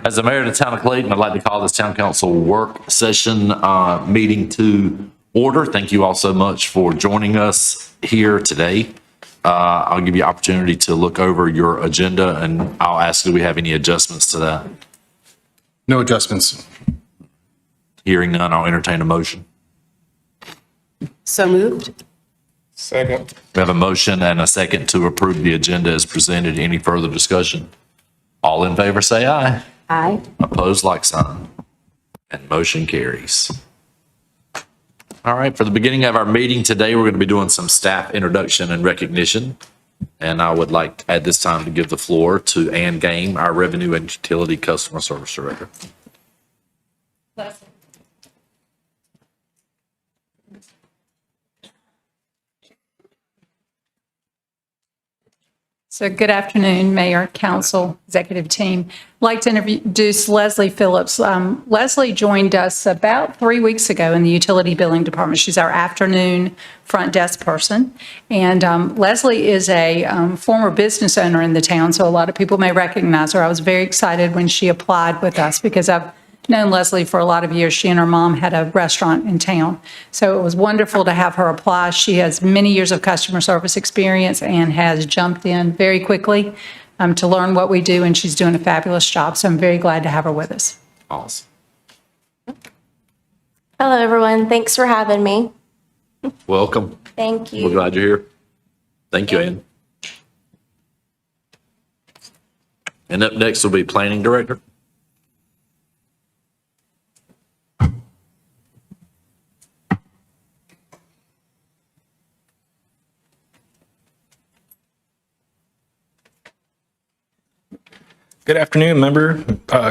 As the mayor of the town of Clayton, I'd like to call this town council work session meeting to order. Thank you all so much for joining us here today. I'll give you opportunity to look over your agenda, and I'll ask, do we have any adjustments to that? No adjustments. Hearing none, I'll entertain a motion. So moved. Second. We have a motion and a second to approve the agenda as presented. Any further discussion? All in favor, say aye. Aye. Opposed, like sign. And motion carries. All right, for the beginning of our meeting today, we're going to be doing some staff introduction and recognition. And I would like at this time to give the floor to Ann Game, our Revenue and Utility Customer Service Director. So good afternoon, Mayor, Council, Executive Team. I'd like to introduce Leslie Phillips. Leslie joined us about 3 weeks ago in the Utility Billing Department. She's our afternoon front desk person. And Leslie is a former business owner in the town, so a lot of people may recognize her. I was very excited when she applied with us because I've known Leslie for a lot of years. She and her mom had a restaurant in town. So it was wonderful to have her apply. She has many years of customer service experience and has jumped in very quickly to learn what we do, and she's doing a fabulous job. So I'm very glad to have her with us. Awesome. Hello, everyone. Thanks for having me. Welcome. Thank you. We're glad you're here. Thank you, Ann. And up next will be Planning Director. Good afternoon,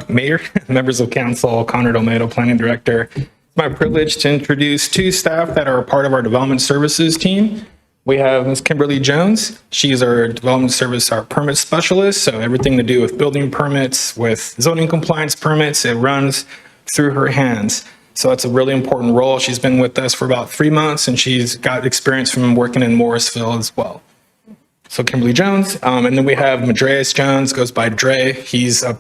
Mayor, members of Council, Conrad Olmedo, Planning Director. It's my privilege to introduce two staff that are a part of our Development Services team. We have Ms. Kimberly Jones. She's our Development Service, our permit specialist, so everything to do with building permits, with zoning compliance permits, it runs through her hands. So it's a really important role. She's been with us for about 3 months, and she's got experience from working in Morrisville as well. So Kimberly Jones, and then we have Madreas Jones, goes by Dre. He's a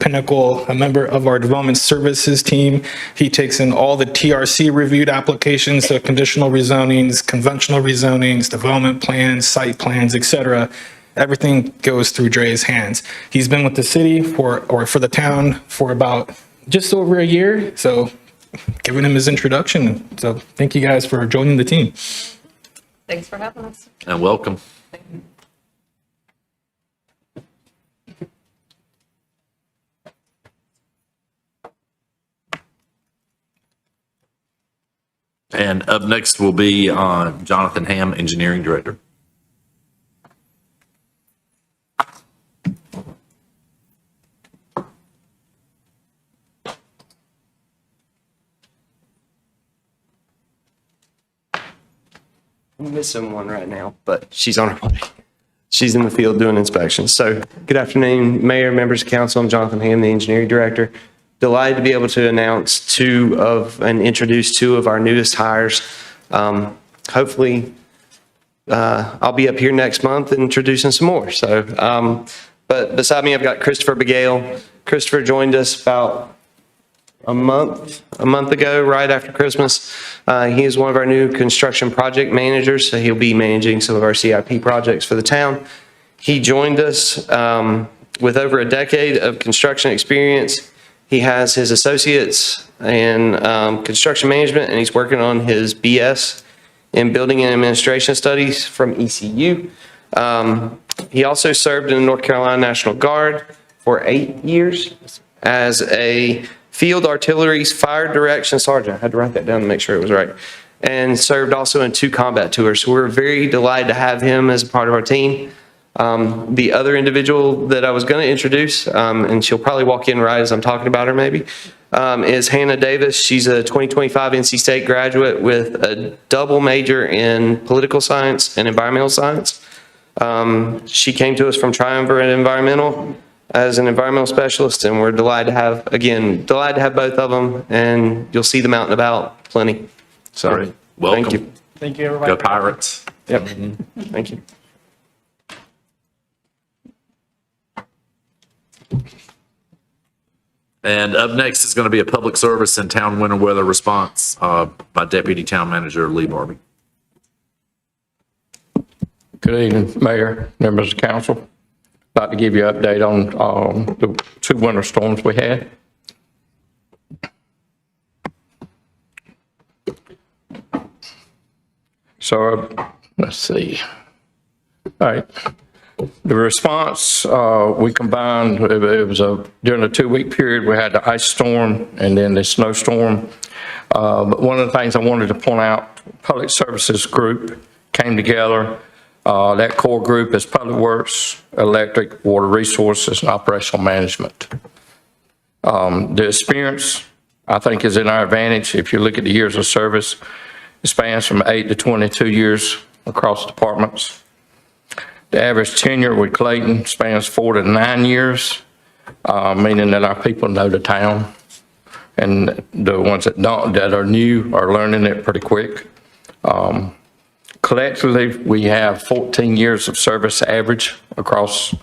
member of our Development Services team. He takes in all the TRC reviewed applications, so conditional rezonings, conventional rezonings, development plans, site plans, et cetera. Everything goes through Dre's hands. He's been with the city for the town for about just over a year. So giving him his introduction. So thank you guys for joining the team. Thanks for having us. And welcome. And up next will be Jonathan Ham, Engineering Director. I'm missing one right now, but she's on her way. She's in the field doing inspections. So good afternoon, Mayor, members of Council. I'm Jonathan Ham, the Engineering Director. Delighted to be able to announce introduce two of our newest hires. Hopefully, I'll be up here next month introducing some more. So, but beside me, I've got Christopher Begale. Christopher joined us about a month ago, right after Christmas. He is one of our new construction project managers, so he'll be managing some of our CIP projects for the town. He joined us with over a decade of construction experience. He has his associates in construction management, and he's working on his BS in building and administration studies from ECU. He also served in the North Carolina National Guard for 8 years as a field artillery's fire direction sergeant. I had to write that down to make sure it was right. And served also in 2 combat tours. So we're very delighted to have him as a part of our team. The other individual that I was going to introduce, and she'll probably walk in right as I'm talking about her maybe, is Hannah Davis. She's a 2025 NC State graduate with a double major in political science and environmental science. She came to us from Triumvirate Environmental as an environmental specialist, and we're delighted to have both of them, and you'll see them out and about plenty. So, Great. Welcome. Thank you. Thank you, everybody. Go Pirates. Yep. Thank you. And up next is going to be a public service and town winter weather response by Deputy Town Manager Lee Barbie. Good evening, Mayor, members of council. I'd like to give you an update on the 2 winter storms we had. So, let's see. All right. The response, we combined, it was during a 2-week period, we had the ice storm and then the snowstorm. But one of the things I wanted to point out, Public Services Group came together. That core group is Public Works, Electric, Water Resources, and Operational Management. The experience, I think, is in our advantage. If you look at the years of service, it spans from 8 to 22 years across departments. The average tenure with Clayton spans 4 to 9 years, meaning that our people know the town. And the ones that don't, that are new, are learning it pretty quick. Collectively, we have 14 years of service average across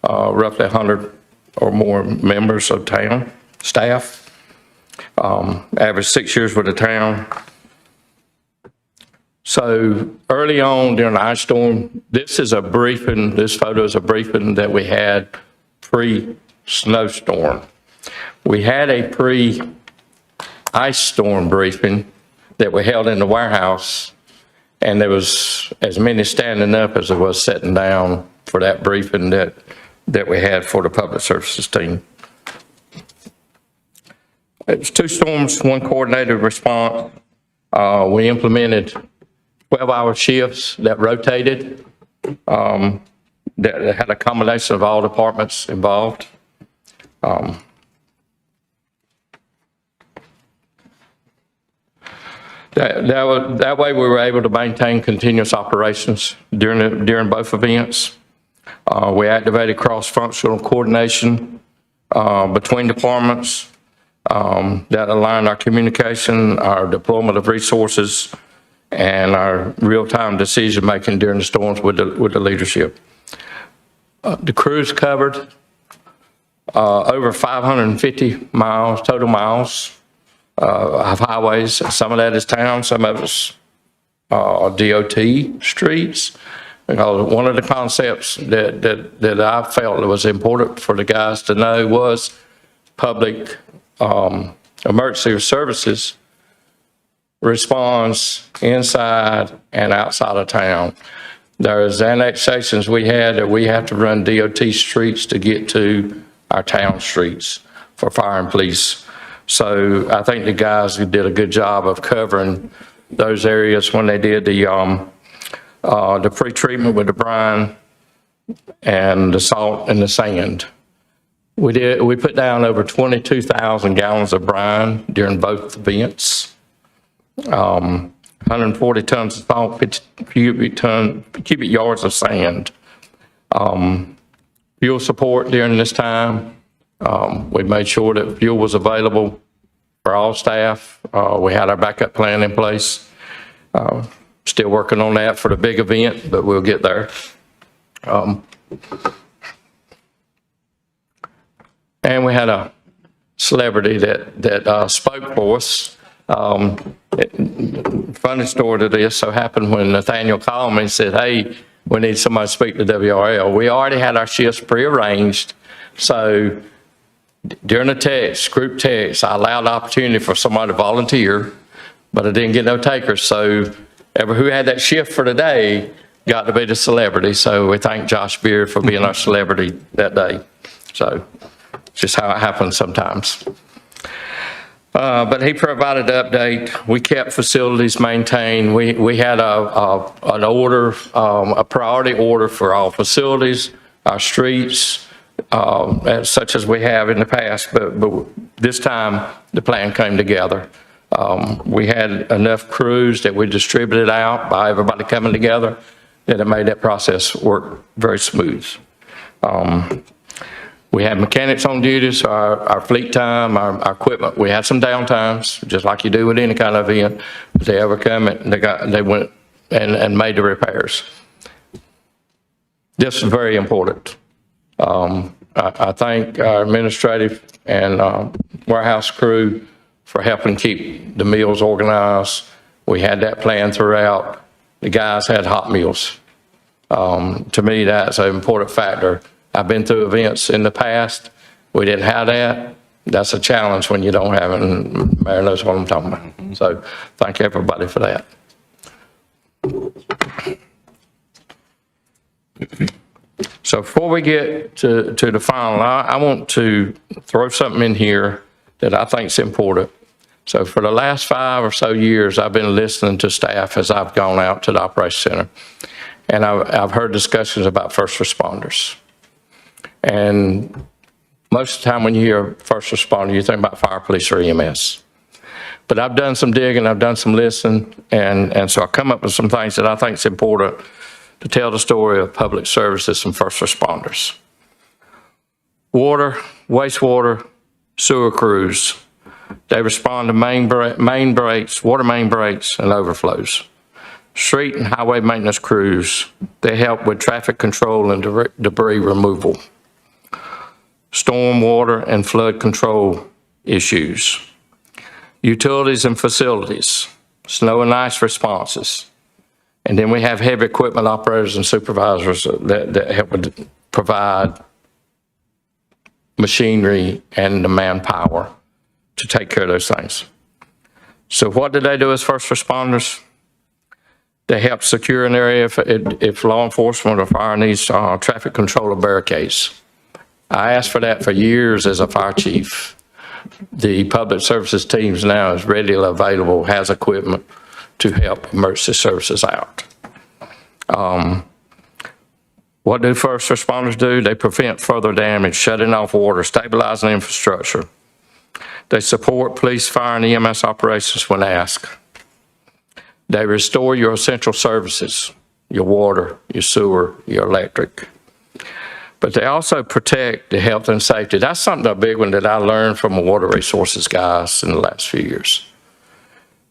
roughly 100 or more members of town staff. Average 6 years with the town. So early on during the ice storm, this is a briefing, this photo is a briefing that we had pre-snowstorm. We had a pre-ice storm briefing that we held in the warehouse, and there was as many standing up as there was sitting down for that briefing that we had for the public services team. It was 2 storms, 1 coordinated response. We implemented 12-hour shifts that rotated, that had a combination of all departments involved. That way we were able to maintain continuous operations during both events. We activated cross-functional coordination between departments that aligned our communication, our deployment of resources, and our real-time decision-making during the storms with the leadership. The crews covered over 550 miles, total miles of highways. Some of that is town, some of it's DOT streets. Because one of the concepts that I felt was important for the guys to know was public emergency services response inside and outside of town. There's annexations we had that we have to run DOT streets to get to our town streets for fire and police. So I think the guys did a good job of covering those areas when they did the pre-treatment with the brine and the salt and the sand. We put down over 22,000 gallons of brine during both events. 140 tons of salt, 50 cubic yards of sand. Fuel support during this time. We made sure that fuel was available for all staff. We had our backup plan in place. Still working on that for the big event, but we'll get there. And we had a celebrity that spoke for us. Funny story to this, so happened when Nathaniel called me and said, hey, we need somebody to speak to WRL. We already had our shifts prearranged, so during the group text, I allowed the opportunity for somebody to volunteer, but I didn't get no takers, so who had that shift for today got to be the celebrity, so we thank Josh Beard for being our celebrity that day. So just how it happens sometimes. But he provided the update. We kept facilities maintained. We had an order, a priority order for all facilities, our streets, such as we have in the past. But this time the plan came together. We had enough crews that we distributed out by everybody coming together that it made that process work very smooth. We had mechanics on duty, so our fleet time, our equipment, we had some downtimes, just like you do with any kind of event. If they ever come, they went and made the repairs. This is very important. I thank our administrative and warehouse crew for helping keep the meals organized. We had that plan throughout. The guys had hot meals. To me, that's an important factor. I've been through events in the past. We didn't have that. That's a challenge when you don't have it, and Mayor knows what I'm talking about. So thank everybody for that. So before we get to the final, I want to throw something in here that I think is important. So for the last 5 or so years, I've been listening to staff as I've gone out to the Operations Center. And I've heard discussions about first responders. And most of the time when you hear first responder, you think about fire, police, or EMS. But I've done some digging, I've done some listening, and so I come up with some things that I think is important to tell the story of public services and first responders. Water, wastewater, sewer crews, they respond to main breaks, water main breaks, and overflows. Street and highway maintenance crews, they help with traffic control and debris removal. Storm water and flood control issues. Utilities and facilities, snow and ice responses. And then we have heavy equipment operators and supervisors that help with provide machinery and the manpower to take care of those things. So what do they do as first responders? They help secure an area if law enforcement or fire needs traffic control or barricades. I asked for that for years as a fire chief. The public services teams now is readily available, has equipment to help emergency services out. What do first responders do? They prevent further damage, shutting off water, stabilizing infrastructure. They support police, fire, and EMS operations when asked. They restore your essential services, your water, your sewer, your electric. But they also protect the health and safety. That's something, a big one that I learned from the water resources guys in the last few years.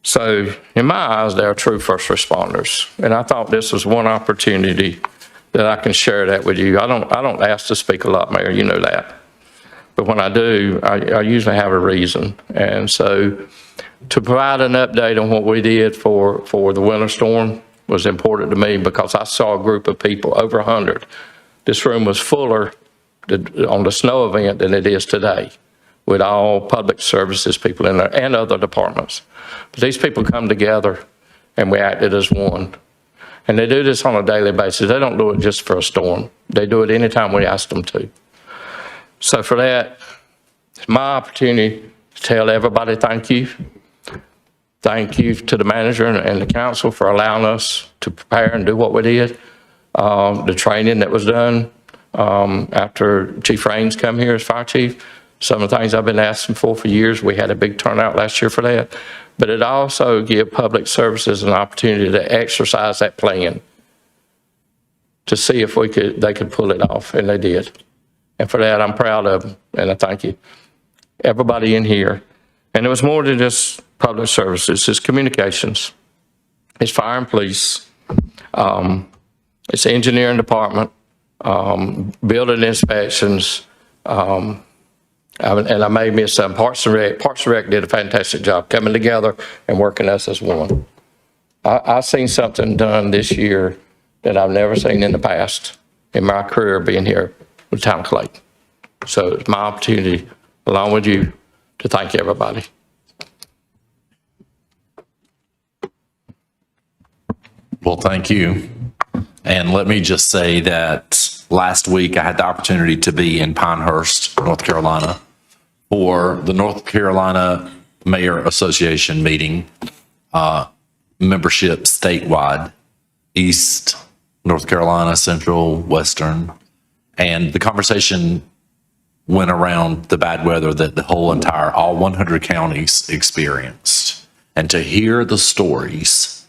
So in my eyes, they're true first responders. And I thought this was one opportunity that I can share that with you. I don't ask to speak a lot, Mayor, you know that. But when I do, I usually have a reason. And so to provide an update on what we did for the winter storm was important to me because I saw a group of people, over 100. This room was fuller on the snow event than it is today, with all public services people in there and other departments. But these people come together and we acted as one. And they do this on a daily basis. They don't do it just for a storm. They do it anytime we ask them to. So for that, it's my opportunity to tell everybody thank you. Thank you to the manager and the council for allowing us to prepare and do what we did. The training that was done after Chief Raines come here as fire chief. Some of the things I've been asking for years. We had a big turnout last year for that. But it also gives public services an opportunity to exercise that plan to see if they could pull it off, and they did. And for that, I'm proud of them, and I thank you. Everybody in here. And it was more than just public services. It's communications. It's fire and police. It's the engineering department, building inspections, and I may miss some. Parks and Rec. Parks and Rec did a fantastic job coming together and working us as one. I've seen something done this year that I've never seen in the past in my career being here with the town of Clayton. So it's my opportunity, along with you, to thank everybody. Well, thank you. And let me just say that last week I had the opportunity to be in Pinehurst, North Carolina, for the North Carolina Mayor Association meeting, membership statewide, East, North Carolina, Central, Western. And the conversation went around the bad weather that all 100 counties experienced. And to hear the stories,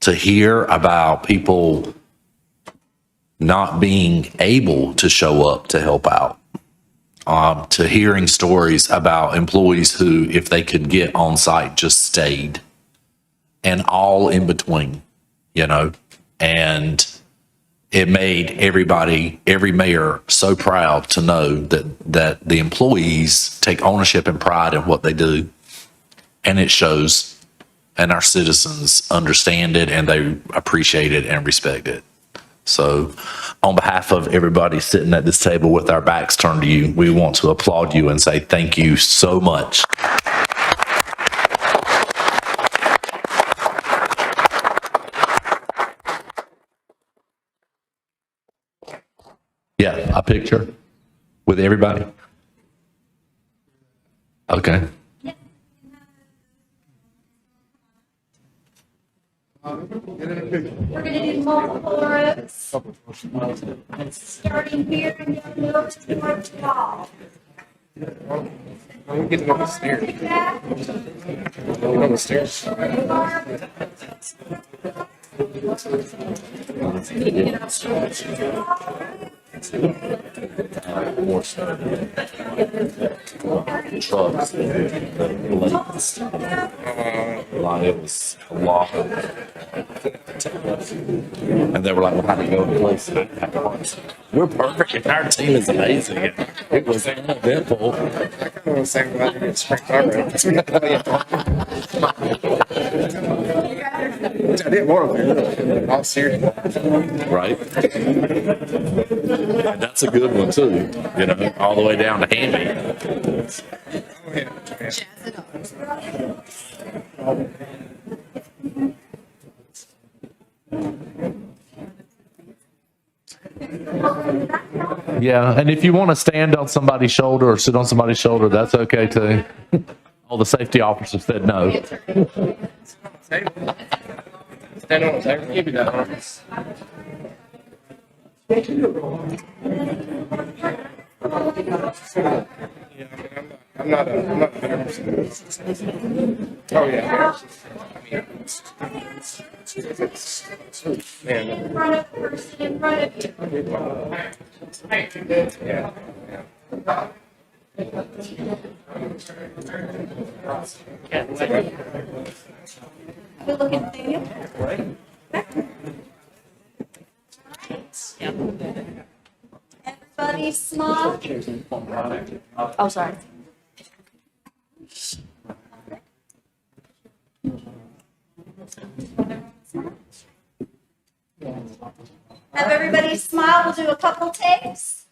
to hear about people not being able to show up to help out, to hearing stories about employees who, if they could get on site, just stayed, and all in between, and it made every mayor so proud to know that the employees take ownership and pride in what they do. And it shows, and our citizens understand it and they appreciate it and respect it. So on behalf of everybody sitting at this table with our backs turned to you, we want to applaud you and say thank you so much. Yeah, a picture with everybody. Okay. We're gonna do multiple rows. Starting here and going over towards the wall. I'm getting on the stairs. On the stairs. More so. Trucks. Like it was a lot. And they were like, well, how do you go to place? We're perfect. Our team is amazing. It was uneventful. I was saying about to get spring cover. I didn't want to. All serious. Right? And that's a good one too, you know, all the way down to Handy. Yeah, and if you want to stand on somebody's shoulder or sit on somebody's shoulder, that's okay too. All the safety officers said no. Stand on the table. Give me that one. I'm not a oh yeah. Man. In front of the person in front of you. Yeah. Good looking thing. Everybody smile. Oh, sorry. Have everybody smile. We'll do a couple takes.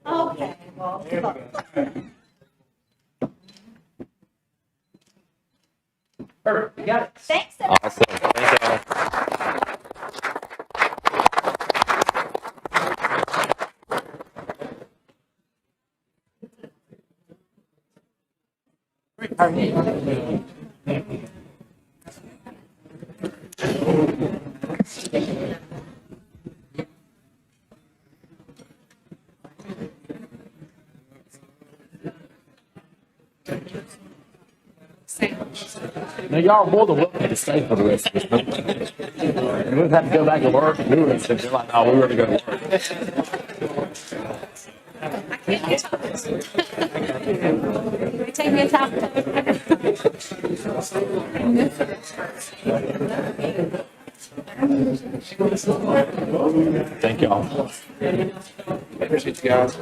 Okay, well, Perfect. You got it. thanks. Awesome. Thank y'all. Now, y'all are more than welcome to stay for the rest of this meeting. And we'll have to go back to work and do it. They're like, no, we're going to go to work. Take me a top. Thank y'all. Appreciate you guys.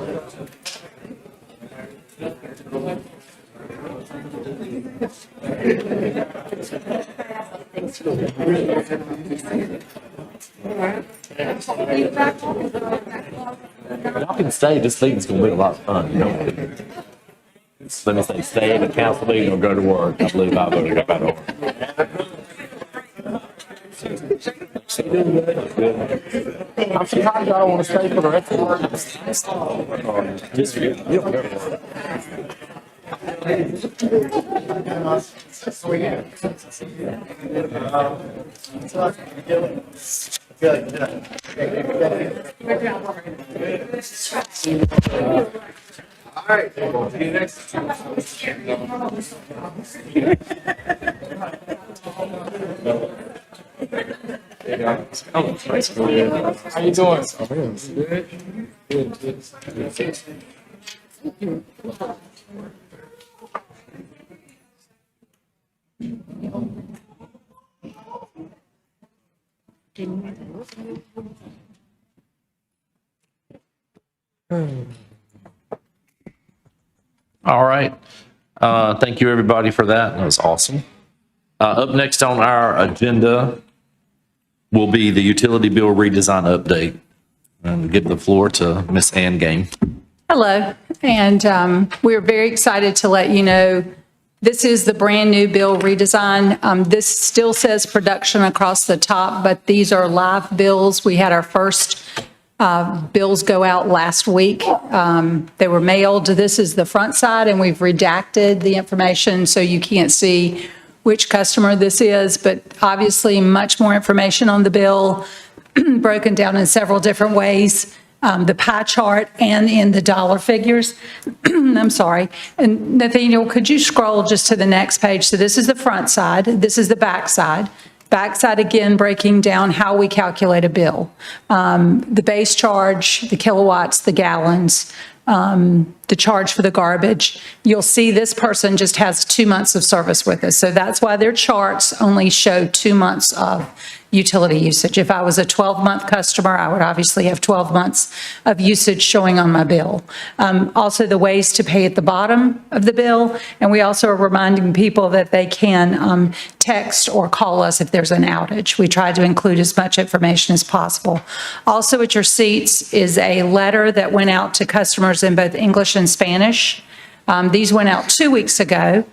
Y'all can stay. This meeting's going to be a lot of fun. You know? Let me say, stay in the council meeting or go to work. I believe I better go back to work. I'm surprised I don't want to stay for the rest of the work. You don't go to work. All right. See you next time. How you doing? Good. Good. All right. Thank you, everybody, for that. That was awesome. Up next on our agenda will be the utility bill redesign update. And give the floor to Ms. Ann Game. Hello, and we're very excited to let you know this is the brand-new bill redesign. This still says production across the top, but these are live bills. We had our first bills go out last week. They were mailed. This is the front side, and we've redacted the information so you can't see which customer this is, but obviously much more information on the bill, broken down in several different ways, the pie chart and in the dollar figures. I'm sorry. And Nathaniel, could you scroll just to the next page? So this is the front side. This is the back side. Backside, again, breaking down how we calculate a bill. The base charge, the kilowatts, the gallons, the charge for the garbage. You'll see this person just has 2 months of service with us. So that's why their charts only show 2 months of utility usage. If I was a 12-month customer, I would obviously have 12 months of usage showing on my bill. Also, the ways to pay at the bottom of the bill, and we also are reminding people that they can text or call us if there's an outage. We try to include as much information as possible. Also at your seats is a letter that went out to customers in both English and Spanish. These went out 2 weeks ago.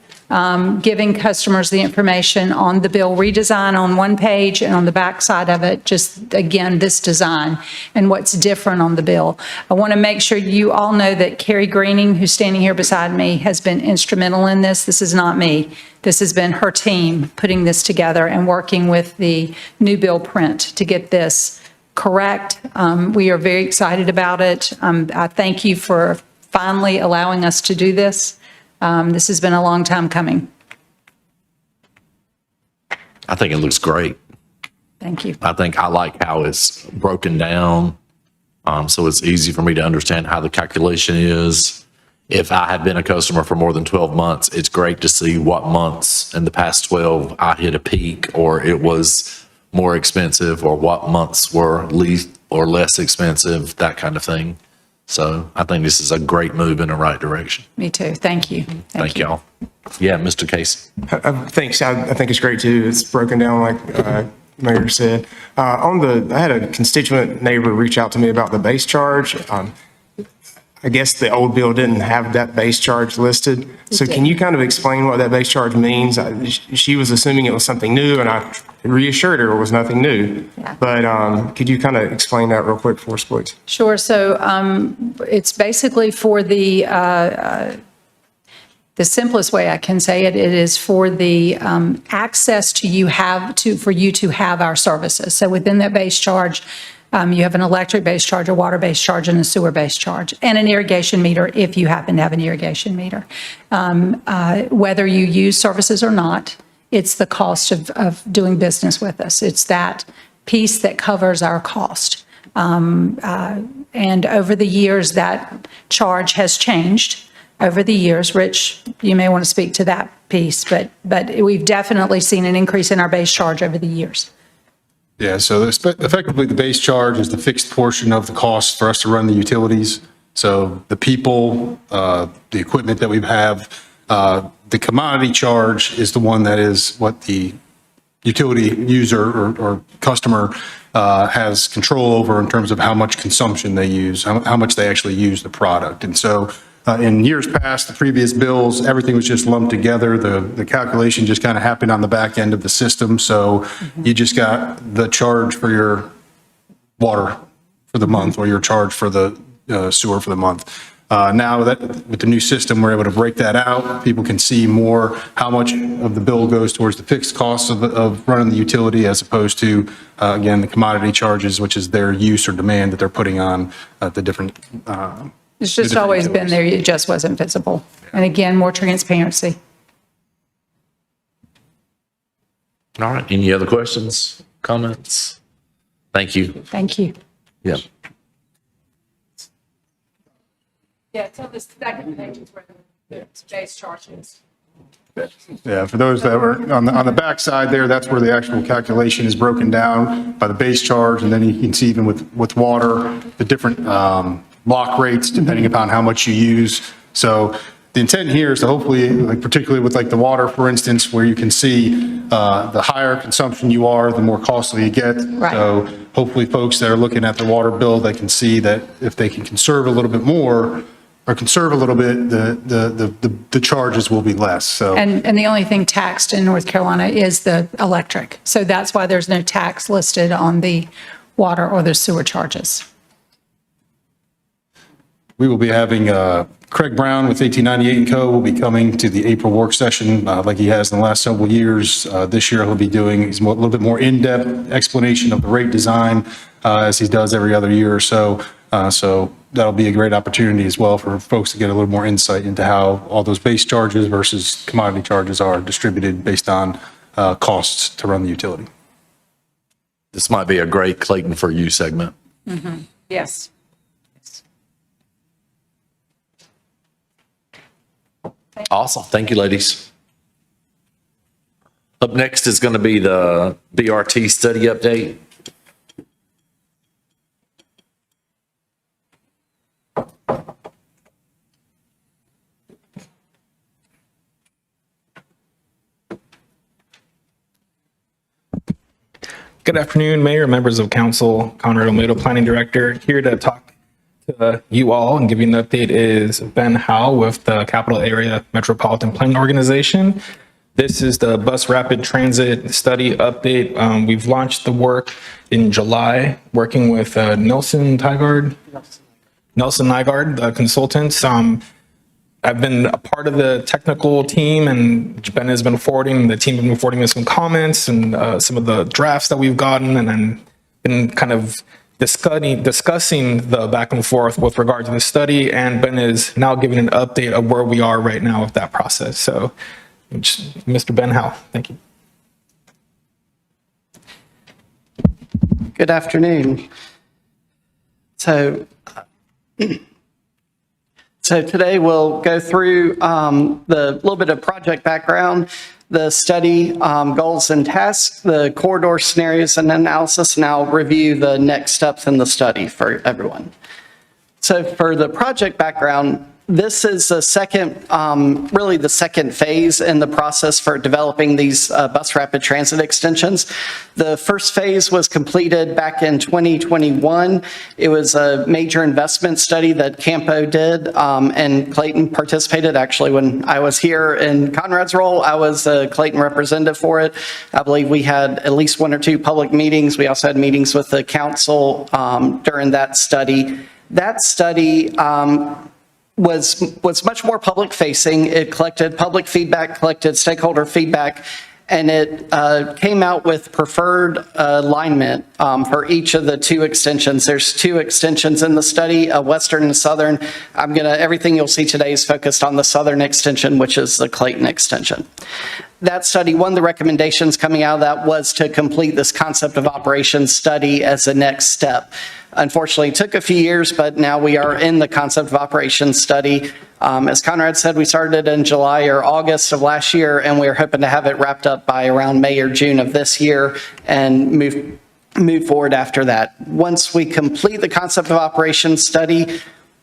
Giving customers the information on the bill redesign on one page, and on the back side of it, just again, this design and what's different on the bill. I want to make sure you all know that Carrie Greening, who's standing here beside me, has been instrumental in this. This is not me. This has been her team putting this together and working with the new bill print to get this correct. We are very excited about it. I thank you for finally allowing us to do this. This has been a long time coming. I think it looks great. Thank you. I think I like how it's broken down. So it's easy for me to understand how the calculation is. If I have been a customer for more than 12 months, it's great to see what months in the past 12 I hit a peak or it was more expensive, or what months were least or less expensive, that kind of thing. So I think this is a great move in the right direction. Me too. Thank you. Thank y'all. Yeah, Mr. Casey. Thanks. I think it's great too. It's broken down like Mayor said. I had a constituent neighbor reach out to me about the base charge. I guess the old bill didn't have that base charge listed. So can you kind of explain what that base charge means? She was assuming it was something new, and I reassured her it was nothing new. Yeah. But could you kind of explain that real quick for us, please? Sure. So it's basically for the simplest way I can say it, it is for the access for you to have our services. So within that base charge, you have an electric-based charge, a water-based charge, and a sewer-based charge, and an irrigation meter if you happen to have an irrigation meter. Whether you use services or not, it's the cost of doing business with us. It's that piece that covers our cost. And over the years, that charge has changed. Over the years, Rich, you may want to speak to that piece, but we've definitely seen an increase in our base charge over the years. Yeah, so effectively, the base charge is the fixed portion of the cost for us to run the utilities. So the people, the equipment that we have, the commodity charge is the one that is what the utility user or customer has control over in terms of how much consumption they use, how much they actually use the product. And so in years past, the previous bills, everything was just lumped together. The calculation just kind of happened on the back end of the system. So you just got the charge for your water for the month, or your charge for the sewer for the month. Now that with the new system, we're able to break that out. People can see more how much of the bill goes towards the fixed costs of running the utility, as opposed to, again, the commodity charges, which is their use or demand that they're putting on the different It's just always been there, it just wasn't visible. And again, more transparency. All right. Any other questions, comments? Thank you. Thank you. Yeah. Yeah, it's on the second page is where the base charge is. Yeah, for those that were on the back side there, that's where the actual calculation is broken down by the base charge. And then you can see even with water, the different lock rates depending upon how much you use. So the intent here is to hopefully, like particularly with like the water, for instance, where you can see the higher consumption you are, the more costly you get. Right. So hopefully folks that are looking at the water bill, they can see that if they can conserve a little bit more or conserve a little bit, the charges will be less. So. And the only thing taxed in North Carolina is the electric. So that's why there's no tax listed on the water or the sewer charges. We will be having Craig Brown with 1898 & Co. will be coming to the April work session like he has in the last several years. This year he'll be doing a little bit more in-depth explanation of the rate design as he does every other year or so. So that'll be a great opportunity as well for folks to get a little more insight into how all those base charges versus commodity charges are distributed based on costs to run the utility. This might be a great Clayton for You segment. Yes. Awesome. Thank you, ladies. Up next is going to be the BRT study update. Good afternoon, Mayor, members of council, Conrad Olmedo, Planning Director. Here to talk to you all and give you an update is Ben Howell with the Capital Area Metropolitan Planning Organization. This is the Bus Rapid Transit Study Update. We've launched the work in July, working with Nelson Nygaard, the consultants. I've been a part of the technical team, and Ben has been forwarding, the team has been forwarding us some comments and some of the drafts that we've gotten, and then been kind of discussing the back and forth with regard to the study, and Ben is now giving an update of where we are right now with that process. So, Mr. Ben Howell, thank you. Good afternoon. So today we'll go through the little bit of project background, the study goals and tasks, the corridor scenarios and analysis, and I'll review the next steps in the study for everyone. So for the project background, this is the second, really the second phase in the process for developing these bus rapid transit extensions. The first phase was completed back in 2021. It was a major investment study that Campo did, and Clayton participated. Actually, when I was here in Conrad's role, I was a Clayton representative for it. I believe we had at least one or two public meetings. We also had meetings with the council during that study. That study was much more public facing. It collected public feedback, collected stakeholder feedback, and it came out with preferred alignment for each of the two extensions. There's two extensions in the study, a western and a southern. Everything you'll see today is focused on the southern extension, which is the Clayton extension. That study, one of the recommendations coming out of that was to complete this concept of operations study as a next step. Unfortunately, it took a few years, but now we are in the concept of operations study. As Conrad said, we started in July or August of last year, and we're hoping to have it wrapped up by around May or June of this year and move forward after that. Once we complete the concept of operations study,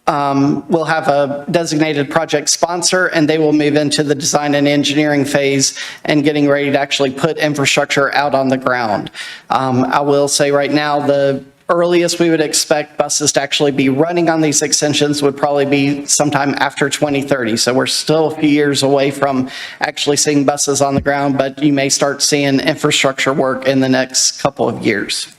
we'll have a designated project sponsor, and they will move into the design and engineering phase and getting ready to actually put infrastructure out on the ground. I will say right now, the earliest we would expect buses to actually be running on these extensions would probably be sometime after 2030. So we're still a few years away from actually seeing buses on the ground, but you may start seeing infrastructure work in the next couple of years.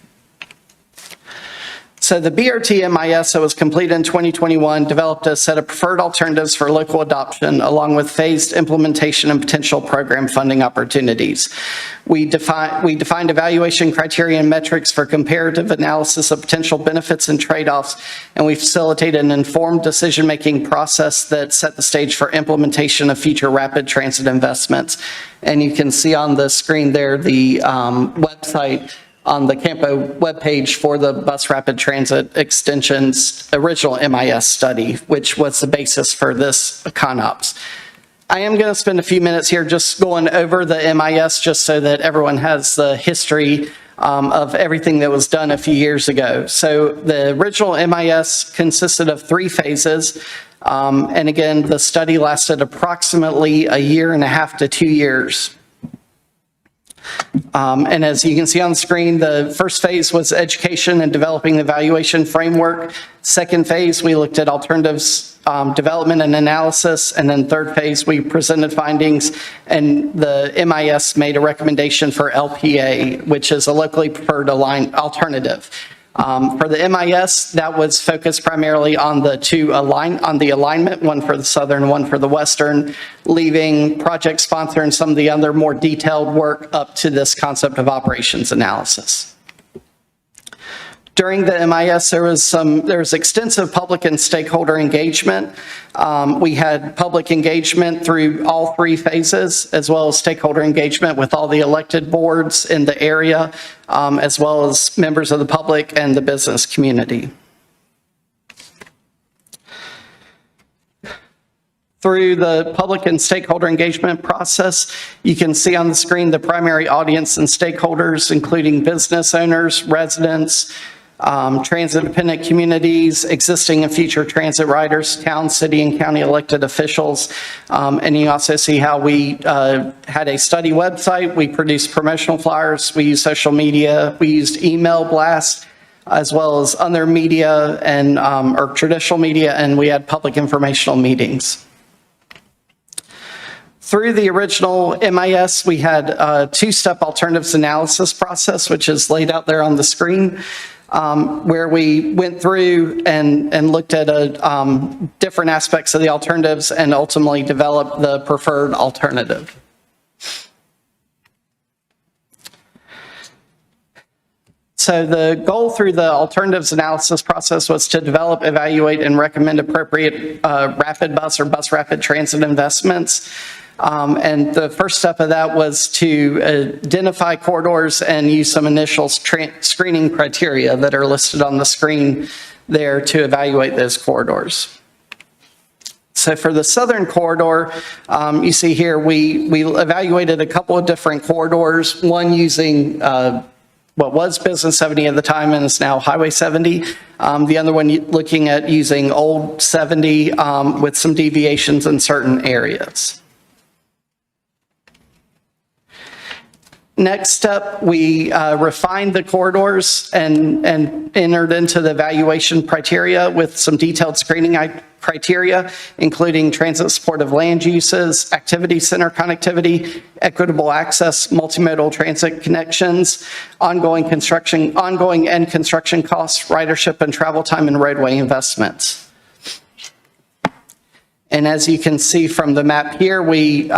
So the BRT MIS that was completed in 2021 developed a set of preferred alternatives for local adoption, along with phased implementation and potential program funding opportunities. We defined evaluation criteria and metrics for comparative analysis of potential benefits and trade-offs, and we facilitated an informed decision-making process that set the stage for implementation of future rapid transit investments. And you can see on the screen there the website on the Campo webpage for the Bus Rapid Transit Extension's original MIS study, which was the basis for this ConOps. I am going to spend a few minutes here just going over the MIS just so that everyone has the history of everything that was done a few years ago. So the original MIS consisted of 3 phases. And again, the study lasted approximately a year and a half to 2 years. And as you can see on the screen, the first phase was education and developing the evaluation framework. Second phase, we looked at alternatives development and analysis. And then third phase, we presented findings, and the MIS made a recommendation for LPA, which is a locally preferred alternative. For the MIS, that was focused primarily on the alignment, one for the southern, one for the western, leaving project sponsor and some of the other more detailed work up to this concept of operations analysis. During the MIS, there was extensive public and stakeholder engagement. We had public engagement through all 3 phases, as well as stakeholder engagement with all the elected boards in the area, as well as members of the public and the business community. Through the public and stakeholder engagement process, you can see on the screen the primary audience and stakeholders, including business owners, residents, transit-dependent communities, existing and future transit riders, town, city, and county elected officials. And you also see how we had a study website. We produced promotional flyers. We used social media. We used email blasts, as well as other media and or traditional media, and we had public informational meetings. Through the original MIS, we had a 2-step alternatives analysis process, which is laid out there on the screen, where we went through and looked at different aspects of the alternatives and ultimately developed the preferred alternative. So the goal through the alternatives analysis process was to develop, evaluate, and recommend appropriate rapid bus or bus rapid transit investments. And the first step of that was to identify corridors and use some initial screening criteria that are listed on the screen there to evaluate those corridors. So for the southern corridor, you see here we evaluated a couple of different corridors, one using what was Business 70 at the time and is now Highway 70. The other one looking at using Old 70 with some deviations in certain areas. Next step, we refined the corridors and entered into the evaluation criteria with some detailed screening criteria, including transit supportive land uses, activity center connectivity, equitable access, multimodal transit connections, ongoing and construction costs, ridership and travel time, and roadway investments. And as you can see from the map here, we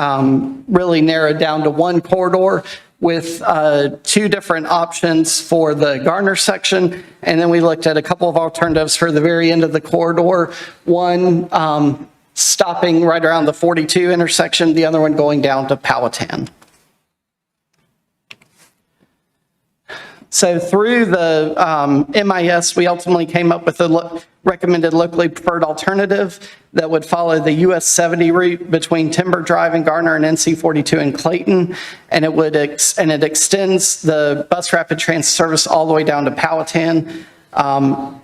really narrowed down to one corridor with 2 different options for the Garner section. And then we looked at a couple of alternatives for the very end of the corridor. One stopping right around the 42 intersection, the other one going down to Powhatan. So through the MIS, we ultimately came up with a recommended locally preferred alternative that would follow the US 70 route between Timber Drive and Garner and NC 42 and Clayton, and it extends the bus rapid transit service all the way down to Powhatan.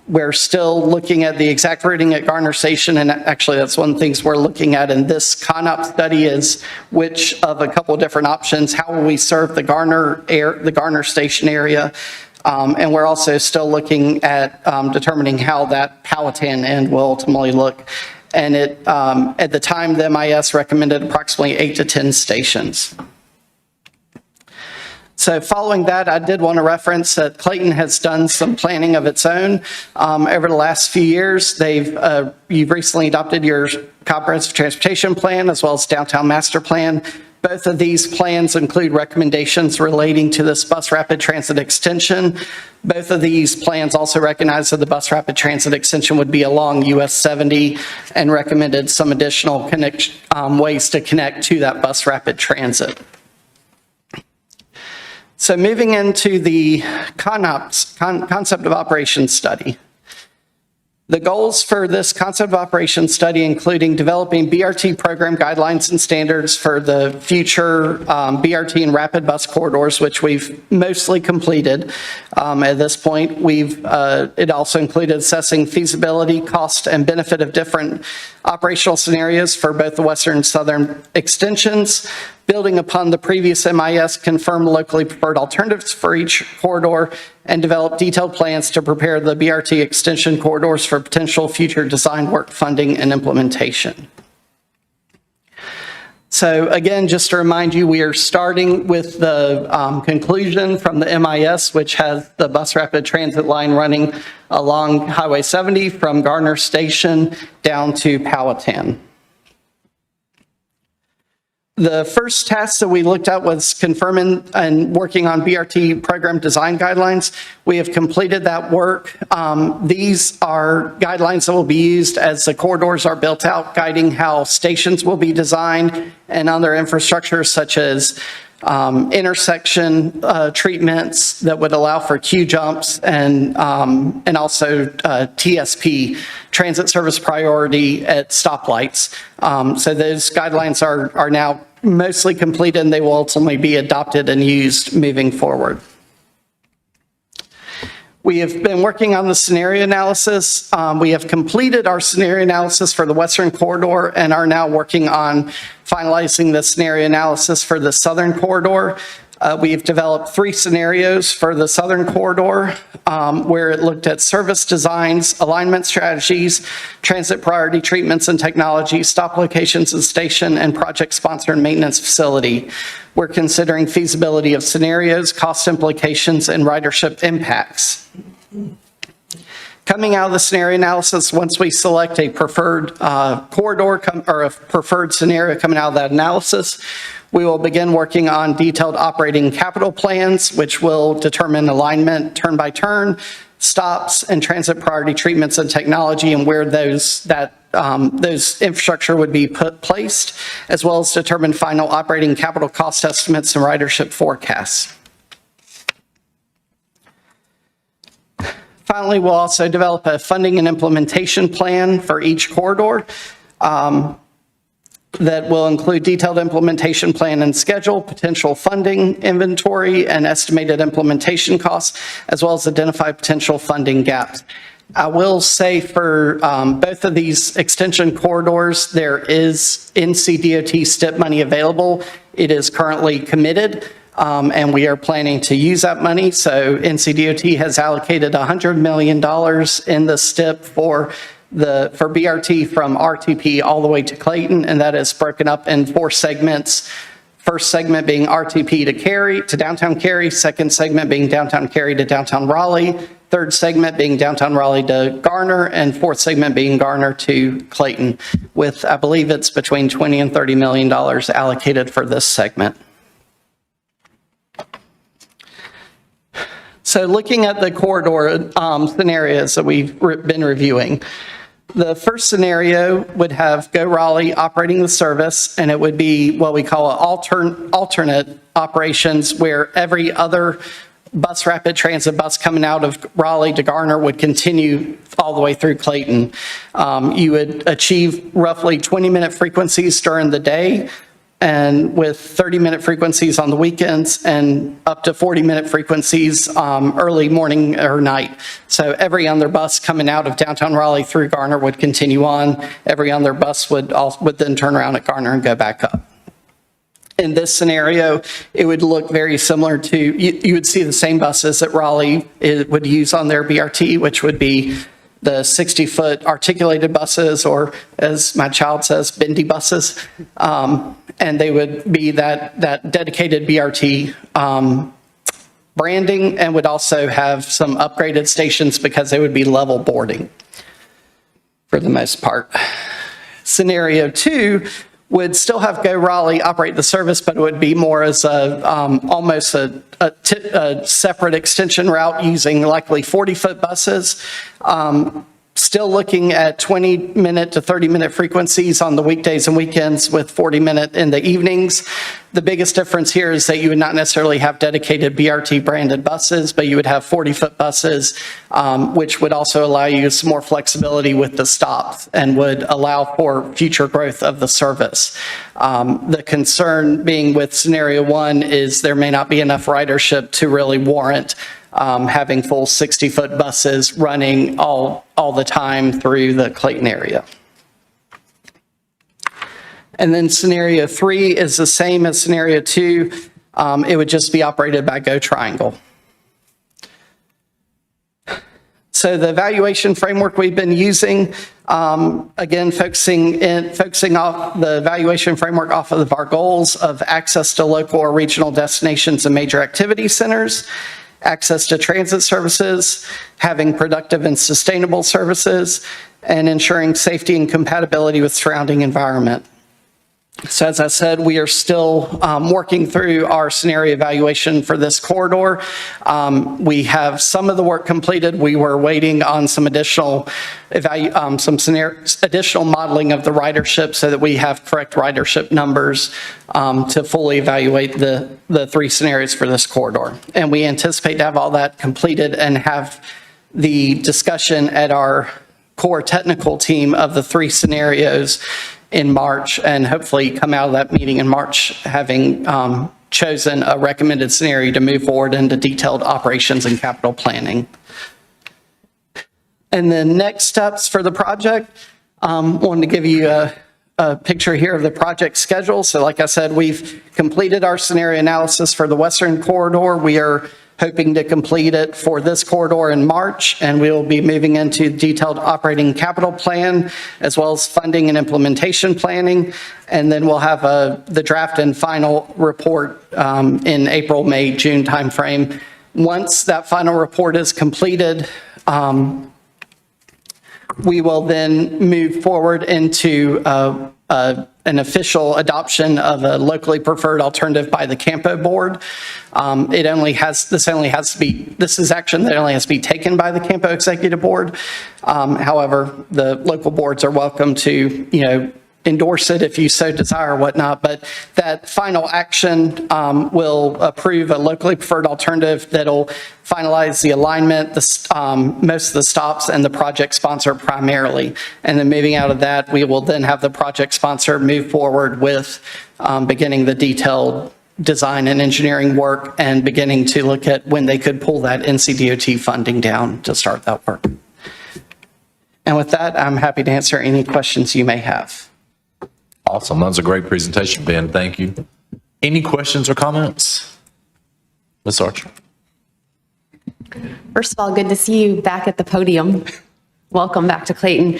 We're still looking at the exact routing at Garner Station, and actually that's one of the things we're looking at in this CONOP study is which of a couple of different options, how will we serve the Garner Station area, and we're also still looking at determining how that Powhatan end will ultimately look. And at the time, the MIS recommended approximately 8 to 10 stations. So following that, I did want to reference that Clayton has done some planning of its own over the last few years. You've recently adopted your comprehensive transportation plan as well as downtown master plan. Both of these plans include recommendations relating to this bus rapid transit extension. Both of these plans also recognize that the bus rapid transit extension would be along US 70 and recommended some additional ways to connect to that bus rapid transit. So moving into the concept of operations study. The goals for this concept of operation study including developing BRT program guidelines and standards for the future BRT and rapid bus corridors, which we've mostly completed at this point. It also included assessing feasibility, cost, and benefit of different operational scenarios for both the western and southern extensions, building upon the previous MIS, confirm locally preferred alternatives for each corridor, and develop detailed plans to prepare the BRT extension corridors for potential future design work, funding, and implementation. So again, just to remind you, we are starting with the conclusion from the MIS, which has the bus rapid transit line running along Highway 70 from Garner Station down to Powhatan. The first task that we looked at was confirming and working on BRT program design guidelines. We have completed that work. These are guidelines that will be used as the corridors are built out, guiding how stations will be designed and other infrastructure such as intersection treatments that would allow for queue jumps and also TSP, transit service priority at stoplights. So those guidelines are now mostly completed and they will ultimately be adopted and used moving forward. We have been working on the scenario analysis. We have completed our scenario analysis for the Western Corridor and are now working on finalizing the scenario analysis for the Southern Corridor. We've developed 3 scenarios for the Southern Corridor where it looked at service designs, alignment strategies, transit priority treatments and technology, stop locations and station, and project sponsor and maintenance facility. We're considering feasibility of scenarios, cost implications, and ridership impacts. Coming out of the scenario analysis, once we select a preferred corridor or a preferred scenario coming out of that analysis, we will begin working on detailed operating capital plans, which will determine alignment turn by turn, stops, and transit priority treatments and technology, and where those infrastructure would be placed, as well as determine final operating capital cost estimates and ridership forecasts. Finally, we'll also develop a funding and implementation plan for each corridor that will include detailed implementation plan and schedule, potential funding, inventory, and estimated implementation costs, as well as identify potential funding gaps. I will say for both of these extension corridors, there is NCDOT STIP money available. It is currently committed. And we are planning to use that money. So NCDOT has allocated $100 million in the STIP for BRT from RTP all the way to Clayton, and that is broken up in 4 segments. First segment being RTP to downtown Cary, second segment being downtown Cary to downtown Raleigh, third segment being downtown Raleigh to Garner, and fourth segment being Garner to Clayton, with, I believe it's between $20 and $30 million allocated for this segment. So looking at the corridor scenarios that we've been reviewing, the first scenario would have Go Raleigh operating the service, and it would be what we call alternate operations, where every other bus rapid transit bus coming out of Raleigh to Garner would continue all the way through Clayton. You would achieve roughly 20-minute frequencies during the day, and with 30-minute frequencies on the weekends and up to 40-minute frequencies early morning or night. So every other bus coming out of downtown Raleigh through Garner would continue on. Every other bus would then turn around at Garner and go back up. In this scenario, it would look very similar to, you would see the same buses that Raleigh would use on their BRT, which would be the 60-foot articulated buses, or as my child says, bendy buses. And they would be that dedicated BRT branding, and would also have some upgraded stations because they would be level boarding for the most part. Scenario 2 would still have Go Raleigh operate the service, but it would be more as almost a separate extension route using likely 40-foot buses. Still looking at 20-minute to 30-minute frequencies on the weekdays and weekends with 40-minute in the evenings. The biggest difference here is that you would not necessarily have dedicated BRT branded buses, but you would have 40-foot buses, which would also allow you some more flexibility with the stops and would allow for future growth of the service. The concern being with scenario one is there may not be enough ridership to really warrant having full 60-foot buses running all the time through the Clayton area. And then scenario three is the same as scenario two. It would just be operated by Go Triangle. So the evaluation framework we've been using, again, focusing off the evaluation framework off of our goals of access to local or regional destinations and major activity centers, access to transit services, having productive and sustainable services, and ensuring safety and compatibility with surrounding environment. So as I said, we are still working through our scenario evaluation for this corridor. We have some of the work completed. We were waiting on some additional modeling of the ridership so that we have correct ridership numbers to fully evaluate the three scenarios for this corridor. And we anticipate to have all that completed and have the discussion at our core technical team of the three scenarios in March, and hopefully come out of that meeting in March having chosen a recommended scenario to move forward into detailed operations and capital planning. And then next steps for the project, wanted to give you a picture here of the project schedule. So like I said, we've completed our scenario analysis for the Western Corridor. We are hoping to complete it for this corridor in March, and we will be moving into detailed operating capital plan, as well as funding and implementation planning. And then we'll have the draft and final report in April, May, June timeframe. Once that final report is completed, we will then move forward into an official adoption of a locally preferred alternative by the Campo board. This is action that only has to be taken by the Campo executive board. However, the local boards are welcome to, endorse it if you so desire or whatnot, but that final action will approve a locally preferred alternative that'll finalize the alignment, most of the stops, and the project sponsor primarily. And then moving out of that, we will then have the project sponsor move forward with beginning the detailed design and engineering work and beginning to look at when they could pull that NCDOT funding down to start that work. And with that, I'm happy to answer any questions you may have. Awesome. That was a great presentation, Ben. Thank you. Any questions or comments? Ms. Archer. First of all, good to see you back at the podium. Welcome back to Clayton.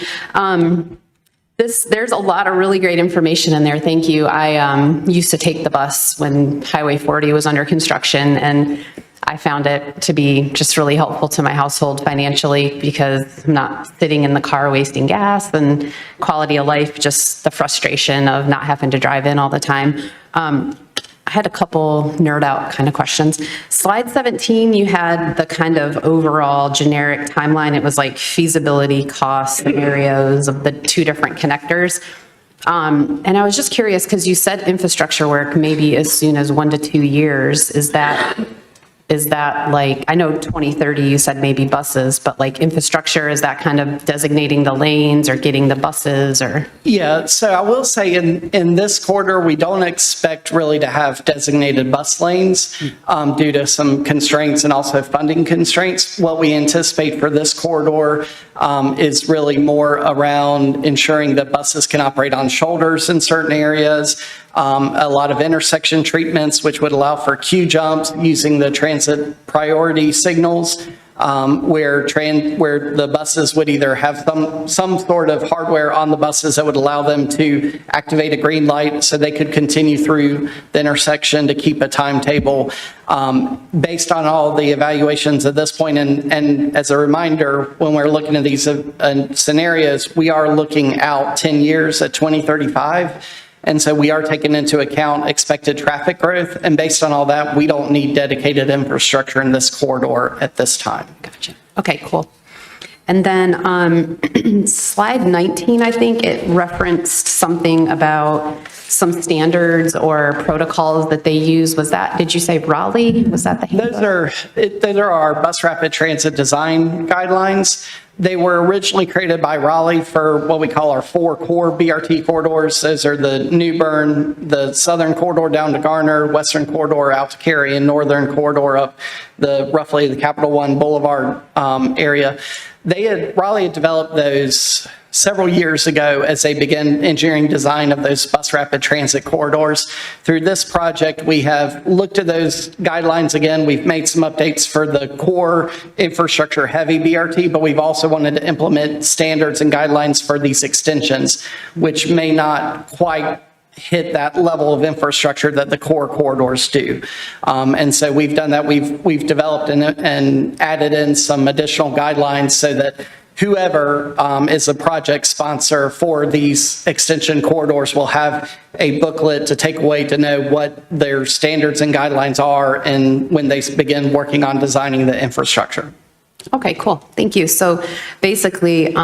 There's a lot of really great information in there. Thank you. I used to take the bus when Highway 40 was under construction, and I found it to be just really helpful to my household financially because I'm not sitting in the car wasting gas, and quality of life, just the frustration of not having to drive in all the time. I had a couple nerd out kind of questions. Slide 17, you had the kind of overall generic timeline. It was like feasibility, cost scenarios of the two different connectors. And I was just curious because you said infrastructure work maybe as soon as 1 to 2 years. Is that like, I know 2030 you said maybe buses, but like infrastructure, is that kind of designating the lanes or getting the buses or? Yeah, so I will say in this quarter, we don't expect really to have designated bus lanes due to some constraints and also funding constraints. What we anticipate for this corridor is really more around ensuring that buses can operate on shoulders in certain areas, a lot of intersection treatments, which would allow for queue jumps using the transit priority signals, where the buses would either have some sort of hardware on the buses that would allow them to activate a green light so they could continue through the intersection to keep a timetable. Based on all the evaluations at this point, and as a reminder, when we're looking at these scenarios, we are looking out 10 years at 2035. And so we are taking into account expected traffic growth. And based on all that, we don't need dedicated infrastructure in this corridor at this time. Gotcha. Okay, cool. And then slide 19, I think it referenced something about some standards or protocols that they use. Was that, did you say Raleigh? Was that the handbook? Those are our bus rapid transit design guidelines. They were originally created by Raleigh for what we call our 4 core BRT corridors. Those are the New Bern, the southern corridor down to Garner, western corridor out to Cary, and northern corridor up roughly the Capital One Boulevard area. Raleigh had developed those several years ago as they began engineering design of those bus rapid transit corridors. Through this project, we have looked at those guidelines again. We've made some updates for the core infrastructure heavy BRT, but we've also wanted to implement standards and guidelines for these extensions, which may not quite hit that level of infrastructure that the core corridors do. And so we've done that. We've developed and added in some additional guidelines so that whoever is a project sponsor for these extension corridors will have a booklet to take away to know what their standards and guidelines are and when they begin working on designing the infrastructure. Okay, cool. Thank you. So basically,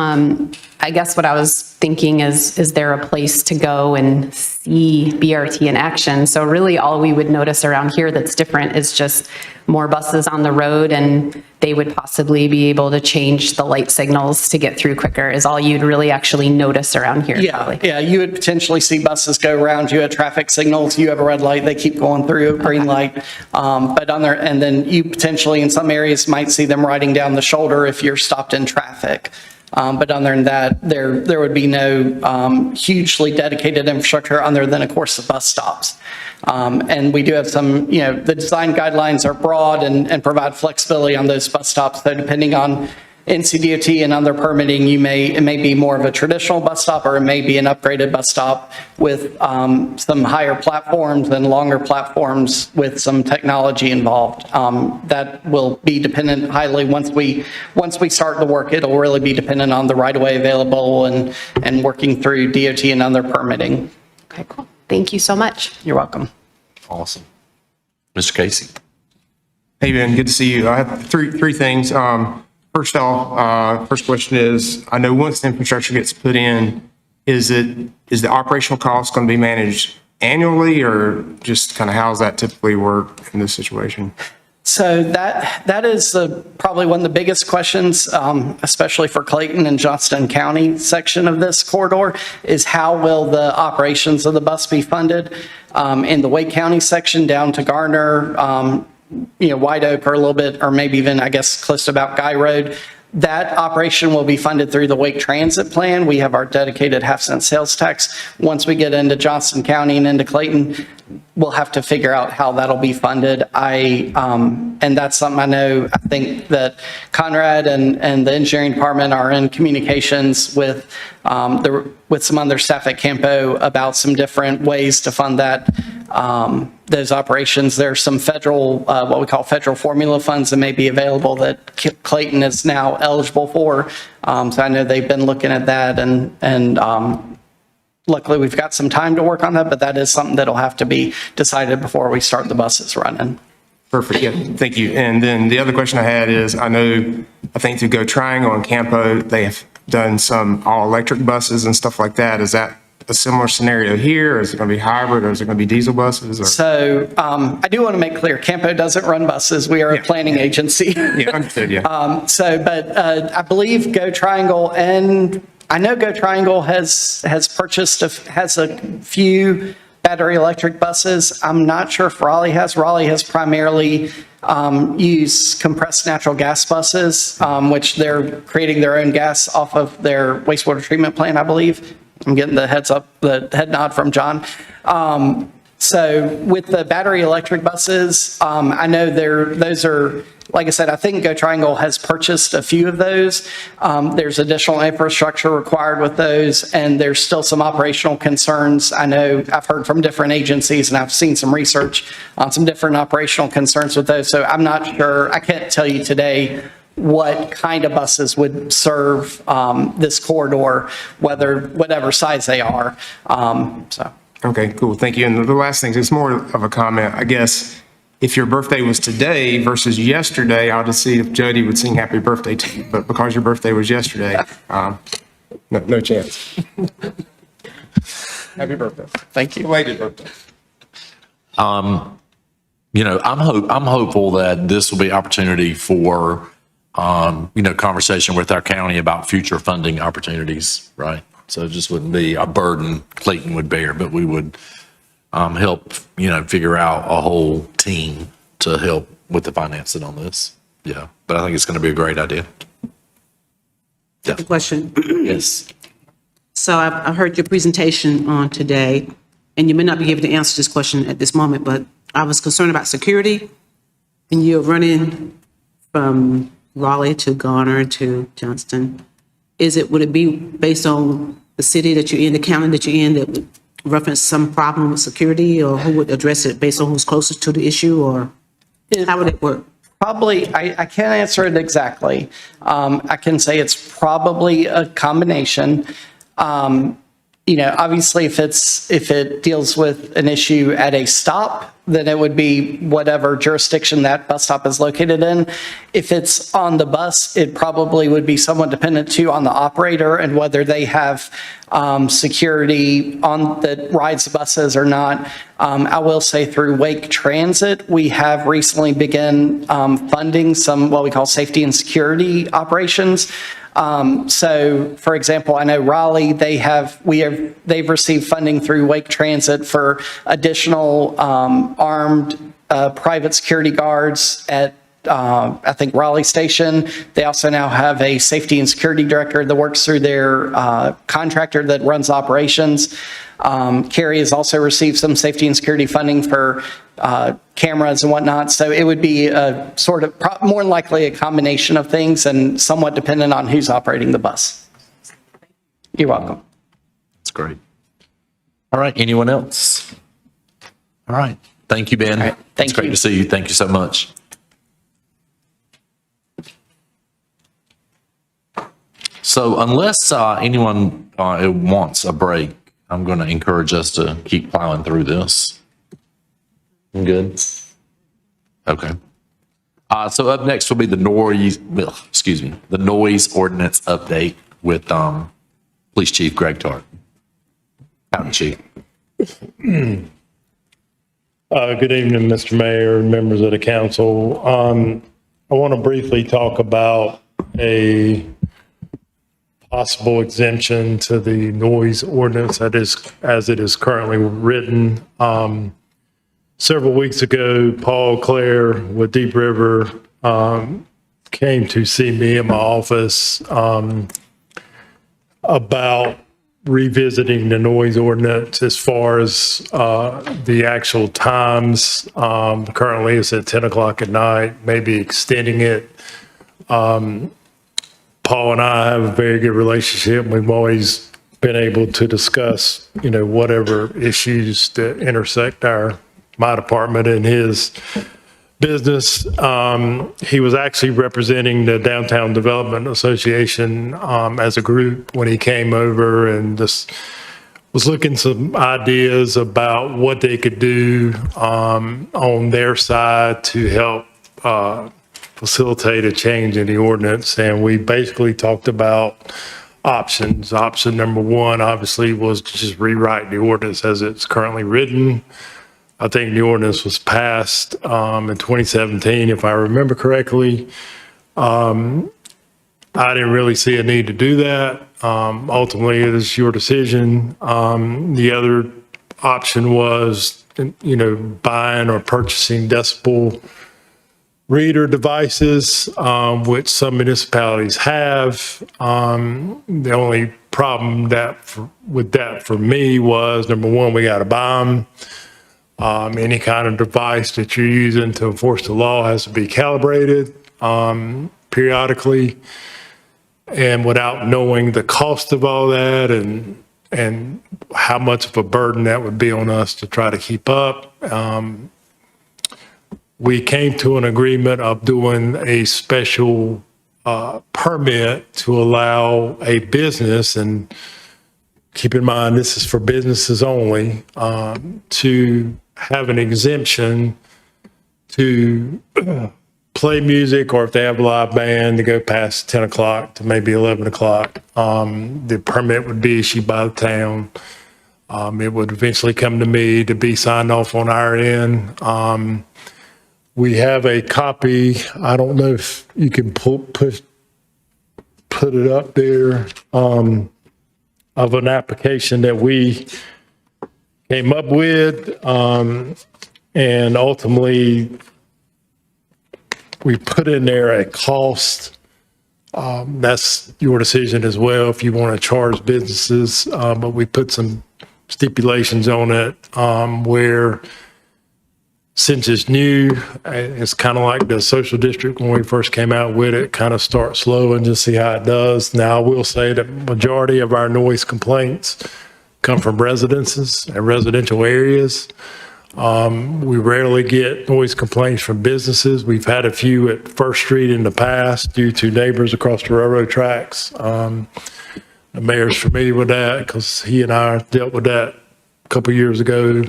I guess what I was thinking is there a place to go and see BRT in action? So really all we would notice around here that's different is just more buses on the road, and they would possibly be able to change the light signals to get through quicker is all you'd really actually notice around here. Yeah, you would potentially see buses go around you at traffic signals. You have a red light, they keep going through, green light. But on there, and then you potentially in some areas might see them riding down the shoulder if you're stopped in traffic. But other than that, there would be no hugely dedicated infrastructure other than, of course, the bus stops. And we do have some, the design guidelines are broad and provide flexibility on those bus stops. So depending on NCDOT and other permitting, it may be more of a traditional bus stop, or it may be an upgraded bus stop with some higher platforms and longer platforms with some technology involved. That will be dependent highly once we start the work. It'll really be dependent on the right-of-way available and working through DOT and other permitting. Okay, cool. Thank you so much. You're welcome. Awesome. Mr. Casey? Hey, Ben, good to see you. I have three things. First off, first question is, I know once the infrastructure gets put in, is the operational cost going to be managed annually, or just kind of how's that typically work in this situation? So that is probably one of the biggest questions, especially for Clayton and Johnston County section of this corridor, is how will the operations of the bus be funded? In the Wake County section down to Garner, White Oak, or a little bit, or maybe even, I guess, close to about Guy Road, that operation will be funded through the Wake Transit Plan. We have our dedicated half-cent sales tax. Once we get into Johnston County and into Clayton, we'll have to figure out how that'll be funded. And that's something I think that Conrad and the engineering department are in communications with some other staff at Campo about some different ways to fund those operations. There's some federal, what we call federal formula funds that may be available that Clayton is now eligible for. So I know they've been looking at that, and luckily we've got some time to work on that, but that is something that'll have to be decided before we start the buses running. Perfect. Yeah, thank you. And then the other question I had is, I think through Go Triangle and Campo, they have done some all-electric buses and stuff like that. Is that a similar scenario here, or is it going to be hybrid, or is it going to be diesel buses? Or? So I do want to make clear, Campo doesn't run buses. We are a planning agency. Yeah, understood, yeah. But I believe Go Triangle, and I know Go Triangle has purchased, has a few battery electric buses. I'm not sure if Raleigh has. Raleigh has primarily used compressed natural gas buses, which they're creating their own gas off of their wastewater treatment plant, I believe. I'm getting the head nod from John. So with the battery electric buses, I know those are, like I said, I think Go Triangle has purchased a few of those. There's additional infrastructure required with those, and there's still some operational concerns. I know I've heard from different agencies, and I've seen some research on some different operational concerns with those. So I'm not sure, I can't tell you today what kind of buses would serve this corridor, whatever size they are. So. Okay, cool. Thank you. And the last thing, it's more of a comment. I guess if your birthday was today versus yesterday, I'll just see if Jody would sing happy birthday to you. But because your birthday was yesterday, no chance. Happy birthday. Thank you. Belated birthday. You know, I'm hopeful that this will be opportunity for, you know, conversation with our county about future funding opportunities, right? So it just wouldn't be a burden Clayton would bear, but we would help, you know, figure out a whole team to help with the financing on this. Yeah, but I think it's going to be a great idea. Yeah. Question. Yes. So I heard your presentation on today, and you may not be able to answer this question at this moment, but I was concerned about security, and you're running from Raleigh to Garner to Johnston. Would it be based on the city that you're in, the county that you're in, that would reference some problem with security, or who would address it based on who's closest to the issue, or how would it work? Probably, I can't answer it exactly. I can say it's probably a combination. You know, obviously, if it deals with an issue at a stop, then it would be whatever jurisdiction that bus stop is located in. If it's on the bus, it probably would be somewhat dependent too on the operator and whether they have security on that rides the buses or not. I will say through Wake Transit, we have recently begun funding some what we call safety and security operations. So, for example, I know Raleigh, they've received funding through Wake Transit for additional armed private security guards at I think Raleigh Station. They also now have a safety and security director that works through their contractor that runs operations. Cary has also received some safety and security funding for cameras and whatnot. So it would be a sort of more likely a combination of things and somewhat dependent on who's operating the bus. You're welcome. That's great. All right. Anyone else? All right. Thank you, Ben. right. Thank It's great you. to see you. Thank you so much. So unless anyone wants a break, I'm going to encourage us to keep plowing through this. Good. Okay. So up next will be the noise ordinance update with Police Chief Greg Tart. County Chief. Good evening, Mr. Mayor and members of the council. I want to briefly talk about a possible exemption to the noise ordinance that is, as it is currently written. Several weeks ago, Paul Clare with Deep River came to see me in my office about revisiting the noise ordinance as far as the actual times. Currently, it's at 10 o'clock at night, maybe extending it. Paul and I have a very good relationship. We've always been able to discuss, you know, whatever issues that intersect my department and his business. He was actually representing the Downtown Development Association as a group when he came over, and just was looking some ideas about what they could do on their side to help facilitate a change in the ordinance. And we basically talked about options. Option number one, obviously, was to just rewrite the ordinance as it's currently written. I think the ordinance was passed in 2017, if I remember correctly. I didn't really see a need to do that. Ultimately, it is your decision. The other option was, you know, buying or purchasing decibel reader devices, which some municipalities have. The only problem with that for me was, number one, we got to buy them. Any kind of device that you're using to enforce the law has to be calibrated periodically. And without knowing the cost of all that and how much of a burden that would be on us to try to keep up, we came to an agreement of doing a special permit to allow a business, and keep in mind, this is for businesses only, to have an exemption to play music, or if they have a live band, to go past 10 o'clock to maybe 11 o'clock. The permit would be issued by the town. It would eventually come to me to be signed off on our end. We have a copy, I don't know if you can put it up there, of an application that we came up with, and ultimately we put in there a cost. That's your decision as well if you want to charge businesses, but we put some stipulations on it, where since it's new, it's kind of like the social district when we first came out with it, kind of start slow and just see how it does. Now, I will say that majority of our noise complaints come from residences and residential areas. We rarely get noise complaints from businesses. We've had a few at First Street in the past due to neighbors across the railroad tracks. The mayor's familiar with that because he and I dealt with that a couple years ago.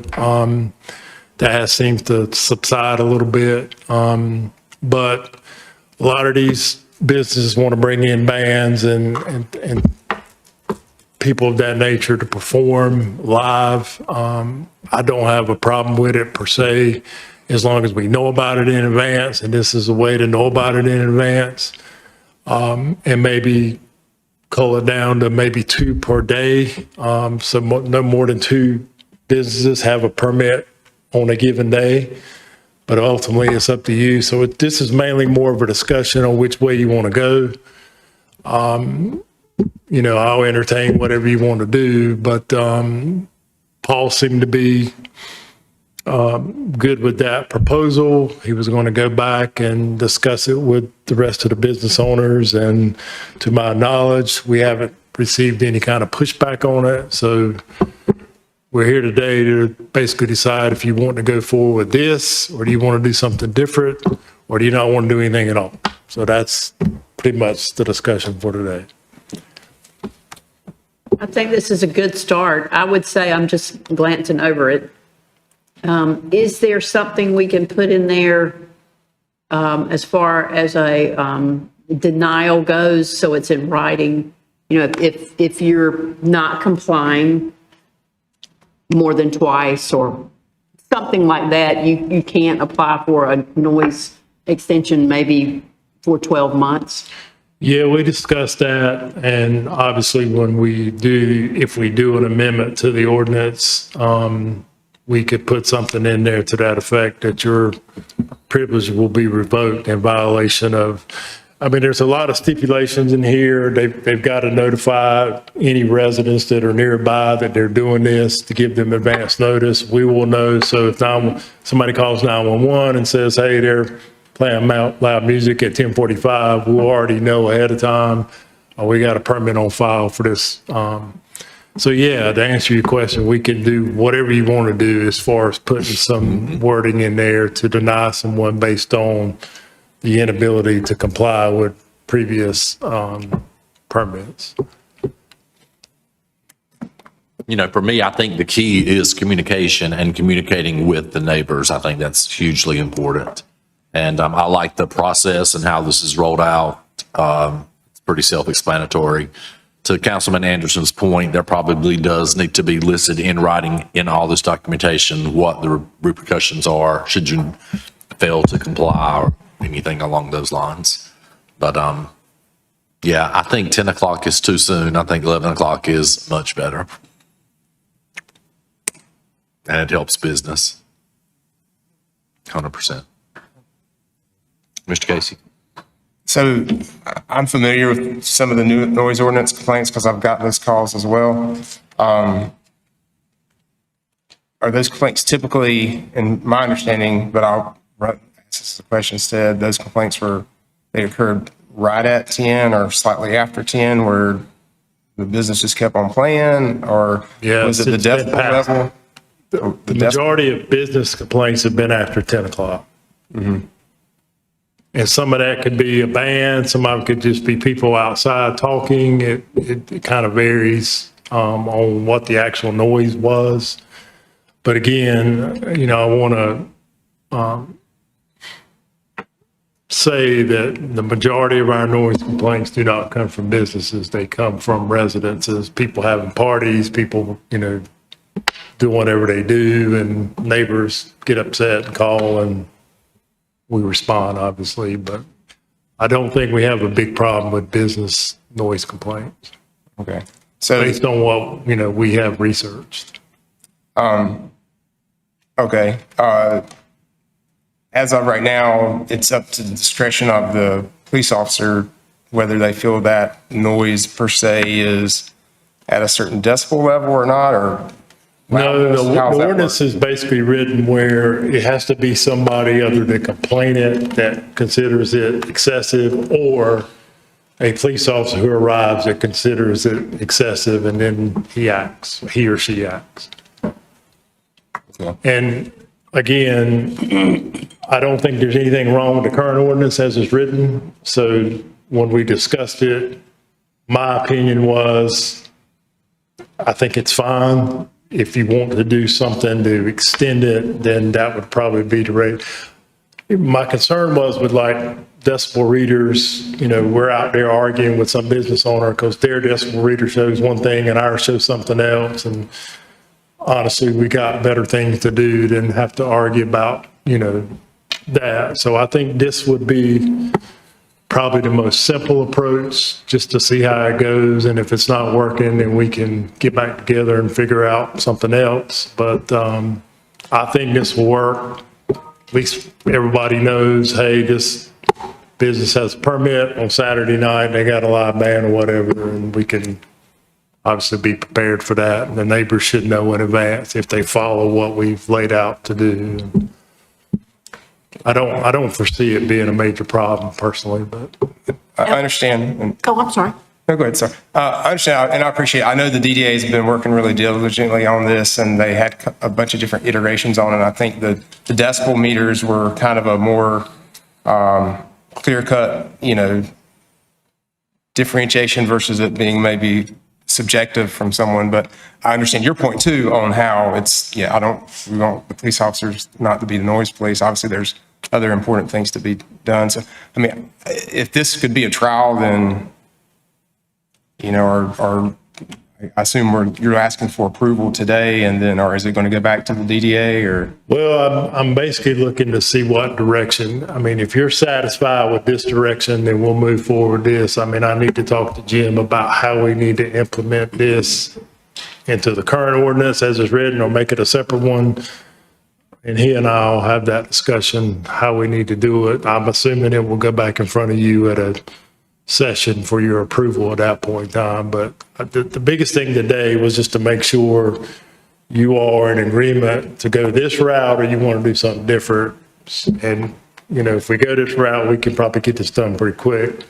That has seems to subside a little bit. But a lot of these businesses want to bring in bands and people of that nature to perform live. I don't have a problem with it per se, as long as we know about it in advance, and this is a way to know about it in advance. And maybe cull it down to maybe 2 per day. So no more than 2 businesses have a permit on a given day, but ultimately it's up to you. So this is mainly more of a discussion on which way you want to go. I'll entertain whatever you want to do, but Paul seemed to be good with that proposal. He was going to go back and discuss it with the rest of the business owners, and to my knowledge, we haven't received any kind of pushback on it. So we're here today to basically decide if you want to go forward with this, or do you want to do something different, or do you not want to do anything at all? So that's pretty much the discussion for today. I think this is a good start. I would say, I'm just glancing over it. Is there something we can put in there as far as a denial goes, so it's in writing? If you're not complying more than twice or something like that, you can't apply for a noise extension maybe for 12 months? Yeah, we discussed that, and obviously if we do an amendment to the ordinance, we could put something in there to that effect, that your privilege will be revoked in violation of, there's a lot of stipulations in here. They've got to notify any residents that are nearby that they're doing this, to give them advance notice. We will know. So if somebody calls 911 and says, hey, they're playing loud music at 10:45, we'll already know ahead of time, we got a permit on file for this. So yeah, to answer your question, we can do whatever you want to do as far as putting some wording in there to deny someone based on the inability to comply with previous permits. For me, I think the key is communication and communicating with the neighbors. I think that's hugely important. And I like the process and how this is rolled out. It's pretty self-explanatory. To Councilman Anderson's point, there probably does need to be listed in writing in all this documentation what the repercussions are should you fail to comply or anything along those lines. But yeah, I think 10 o'clock is too soon. I think 11 o'clock is much better. And it helps business. 100%. Mr. Casey. So I'm familiar with some of the new noise ordinance complaints because I've gotten those calls as well. Are those complaints typically, in my understanding, but I'll ask this as a question instead, those complaints they occurred right at 10 or slightly after 10 where the business just kept on playing, or was it the decibel level? The majority of business complaints have been after 10 o'clock. Mm-hmm. And some of that could be a band, some of it could just be people outside talking. It kind of varies on what the actual noise was. But again, I want to say that the majority of our noise complaints do not come from businesses. They come from residences, people having parties, people, do whatever they do, and neighbors get upset and call, and we respond, obviously. But I don't think we have a big problem with business noise complaints. Okay. So Based on what, we have researched. okay. As of right now, it's up to the discretion of the police officer whether they feel that noise per se is at a certain decibel level or not, or No, the how's that ordinance is basically written where it has to be somebody other than complainant that considers it excessive, or a police officer who arrives that considers it excessive, and then he or she acts. And again, I don't think there's anything wrong with the current ordinance as it's written. So when we discussed it, my opinion was, I think it's fine. If you want to do something to extend it, then that would probably be the rate. My concern was with like decibel readers, we're out there arguing with some business owner because their decibel reader shows one thing and ours shows something else. And honestly, we got better things to do than have to argue about, that. So I think this would be probably the most simple approach, just to see how it goes. And if it's not working, then we can get back together and figure out something else. But I think this will work. At least everybody knows, hey, this business has a permit on Saturday night, they got a live band or whatever, and we can obviously be prepared for that. And the neighbors should know in advance if they follow what we've laid out to do. I don't foresee it being a major problem personally, but. I understand. Oh, I'm sorry. No, go ahead, sir. I understand, and I appreciate, I know the DDA has been working really diligently on this, and they had a bunch of different iterations on it. I think the decibel meters were kind of a more clear-cut, differentiation versus it being maybe subjective from someone. But I understand your point too on how it's, we want the police officers not to be the noise police. Obviously, there's other important things to be done. So, I mean, if this could be a trial, then, or I assume you're asking for approval today, and then, or is it going to go back to the DDA, or? Well, I'm basically looking to see what direction. I mean, if you're satisfied with this direction, then we'll move forward this. I mean, I need to talk to Jim about how we need to implement this into the current ordinance as it's written, or make it a separate one. And he and I'll have that discussion, how we need to do it. I'm assuming it will go back in front of you at a session for your approval at that point in time. But the biggest thing today was just to make sure you all are in agreement to go this route, or you want to do something different. And, if we go this route, we can probably get this done pretty quick.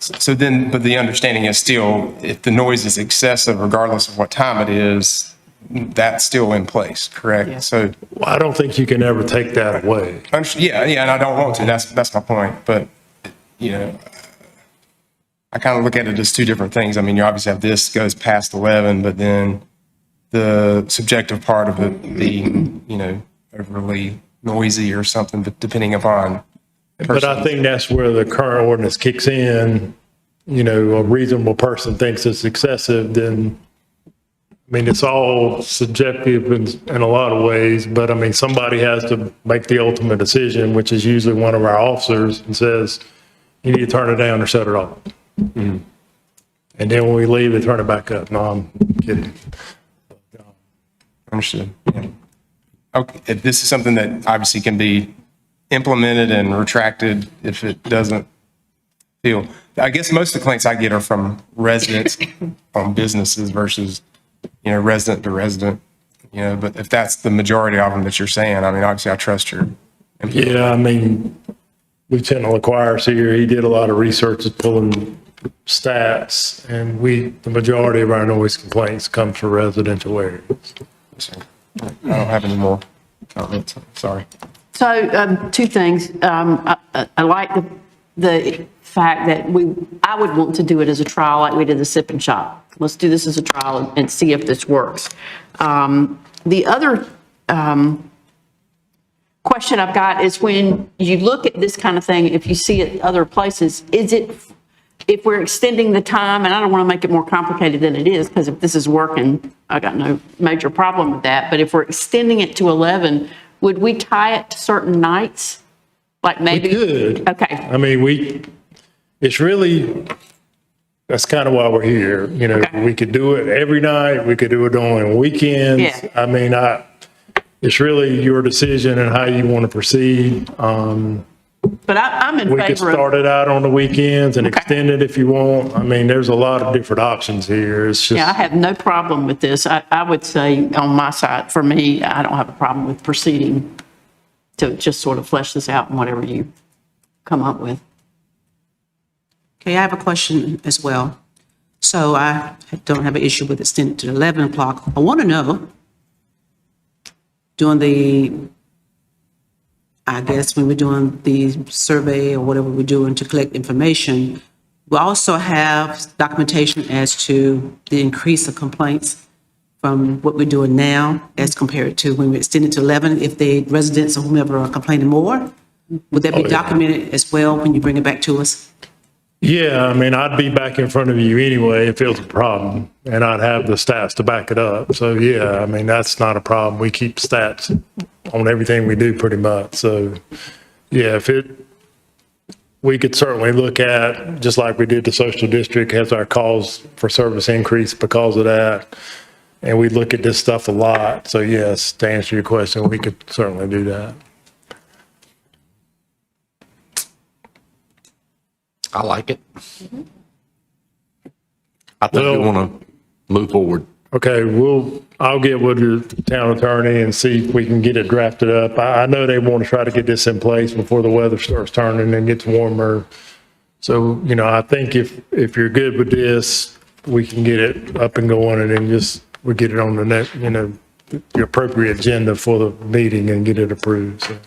So then, but the understanding is still, if the noise is excessive, regardless of what time it is, that's still in place, correct? Yeah. So well, I don't think you can ever take that away. Yeah, and I don't want to. That's my point. But I kind of look at it as two different things. I mean, you obviously have this goes past 11, but then the subjective part of it being, overly noisy or something, but depending upon. But I think that's where the current ordinance kicks in. A reasonable person thinks it's excessive, then, I mean, it's all subjective in a lot of ways, but I mean, somebody has to make the ultimate decision, which is usually one of our officers, and says, you need to turn it down or shut it off. Mm-hmm. And then when we leave, they turn it back up. No, I'm kidding. Understood. Yeah. Okay. If this is something that obviously can be implemented and retracted if it doesn't feel, I guess most of the complaints I get are from residents on businesses versus, resident to resident, but if that's the majority of them that you're saying, I mean, obviously I trust your. Yeah, I mean, Lieutenant LaQuire's here. He did a lot of research at pulling stats, and the majority of our noise complaints come from residential areas. I don't have any more comments. Sorry. So two things. I like the fact that I would want to do it as a trial like we did the sip and shop. Let's do this as a trial and see if this works. The other question I've got is when you look at this kind of thing, if you see it other places, is it, if we're extending the time, and I don't want to make it more complicated than it is, because if this is working, I got no major problem with that. But if we're extending it to 11, would we tie it to certain nights? Like maybe? We could. Okay. I mean, it's really, that's kind of why we're here. You know, Okay. we could do it every night. We could do it on weekends. Yeah. I mean, it's really your decision and how you want to proceed. But I'm in We could favor start of, it out on the weekends and Okay. extend it if you want. I mean, there's a lot of different options here. It's yeah, I just, have no problem with this. I would say on my side, for me, I don't have a problem with proceeding to just sort of flesh this out and whatever you come up with. Okay, I have a question as well. So I don't have an issue with extending to 11 o'clock. I want to know, I guess when we're doing the survey or whatever we're doing to collect information, we also have documentation as to the increase of complaints from what we're doing now as compared to when we extend it to 11, if the residents or whomever are complaining more. Would that be yeah. documented as well when you bring it back to us? yeah, I mean, I'd be back in front of you anyway if it was a problem, and I'd have the stats to back it up. So, yeah, I mean, that's not a problem. We keep stats on everything we do pretty much. So, yeah, we could certainly look at, just like we did the social district, has our calls for service increase because of that. And we look at this stuff a lot. So, yes, to answer your question, we could certainly do that. I like it. I think we want to move forward. Okay, I'll get with the town attorney and see if we can get it drafted up. I know they want to try to get this in place before the weather starts turning and gets warmer. So, you know, I think if you're good with this, we can get it up and going, and then we get it on the next, you know, the appropriate agenda for the meeting and get it approved. So,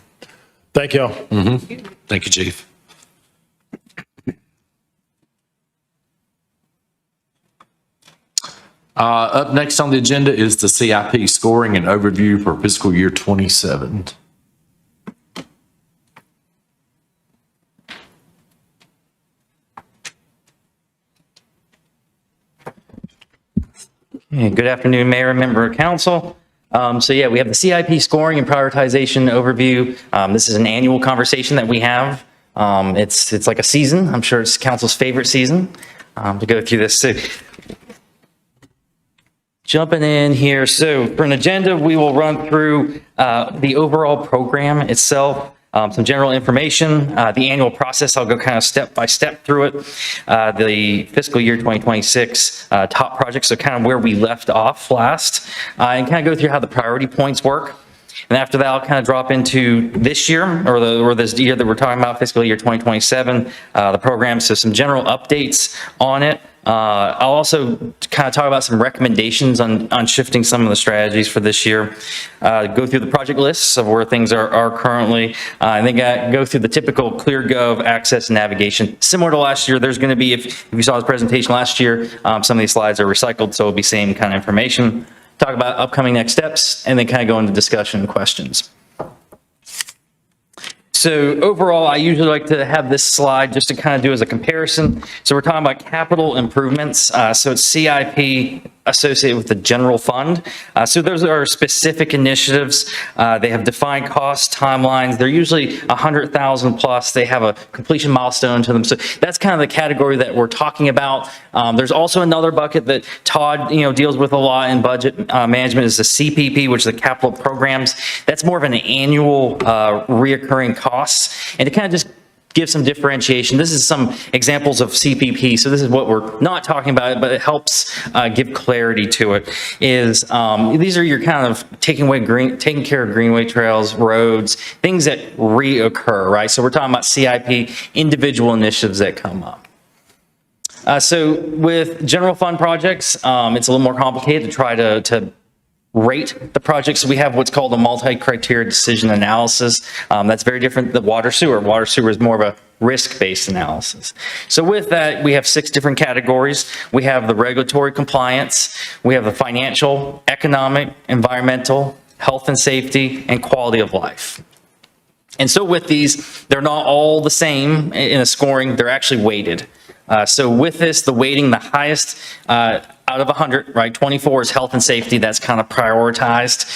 thank y'all. Thank you, Chief. Up next on the agenda is the CIP scoring and overview for fiscal year 27. Good afternoon, Mayor and member of council. So yeah, we have the CIP scoring and prioritization overview. This is an annual conversation that we have. It's like a season. I'm sure it's council's favorite season to go through this. So, jumping in here. So for an agenda, we will run through the overall program itself. Some general information, the annual process, I'll go kind of step by step through it. The fiscal year 2026 top projects, so kind of where we left off last, and kind of go through how the priority points work. And after that, I'll kind of drop into this year, or this year that we're talking about, fiscal year 2027, the program, so some general updates on it. I'll also kind of talk about some recommendations on shifting some of the strategies for this year. Go through the project lists of where things are currently. And then go through the typical ClearGov access and navigation. Similar to last year, there's going to be, if you saw this presentation last year, some of these slides are recycled, so it'll be same kind of information. Talk about upcoming next steps, and then kind of go into discussion and questions. So overall, I usually like to have this slide just to kind of do as a comparison. So we're talking about capital improvements. So it's CIP associated with the general fund. So those are specific initiatives. They have defined costs, timelines. They're usually 100,000 plus. They have a completion milestone to them. So that's kind of the category that we're talking about. There's also another bucket that Todd, deals with a lot in budget management is the CPP, which is the capital programs. That's more of an annual reoccurring costs. And to kind of just give some differentiation. This is some examples of CPP. So this is what we're not talking about, but it helps give clarity to it. Is these are your kind of taking care of greenway trails, roads, things that reoccur, right? So we're talking about CIP, individual initiatives that come up. So with general fund projects, it's a little more complicated to try to rate the projects. We have what's called a multi-criteria decision analysis. That's very different than water sewer. Water sewer is more of a risk-based analysis. So with that, we have 6 different categories. We have the regulatory compliance, we have the financial, economic, environmental, health and safety, and quality of life. And so with these, they're not all the same in a scoring, they're actually weighted. So with this, the weighting, the highest out of 100, right, 24 is health and safety, that's kind of prioritized.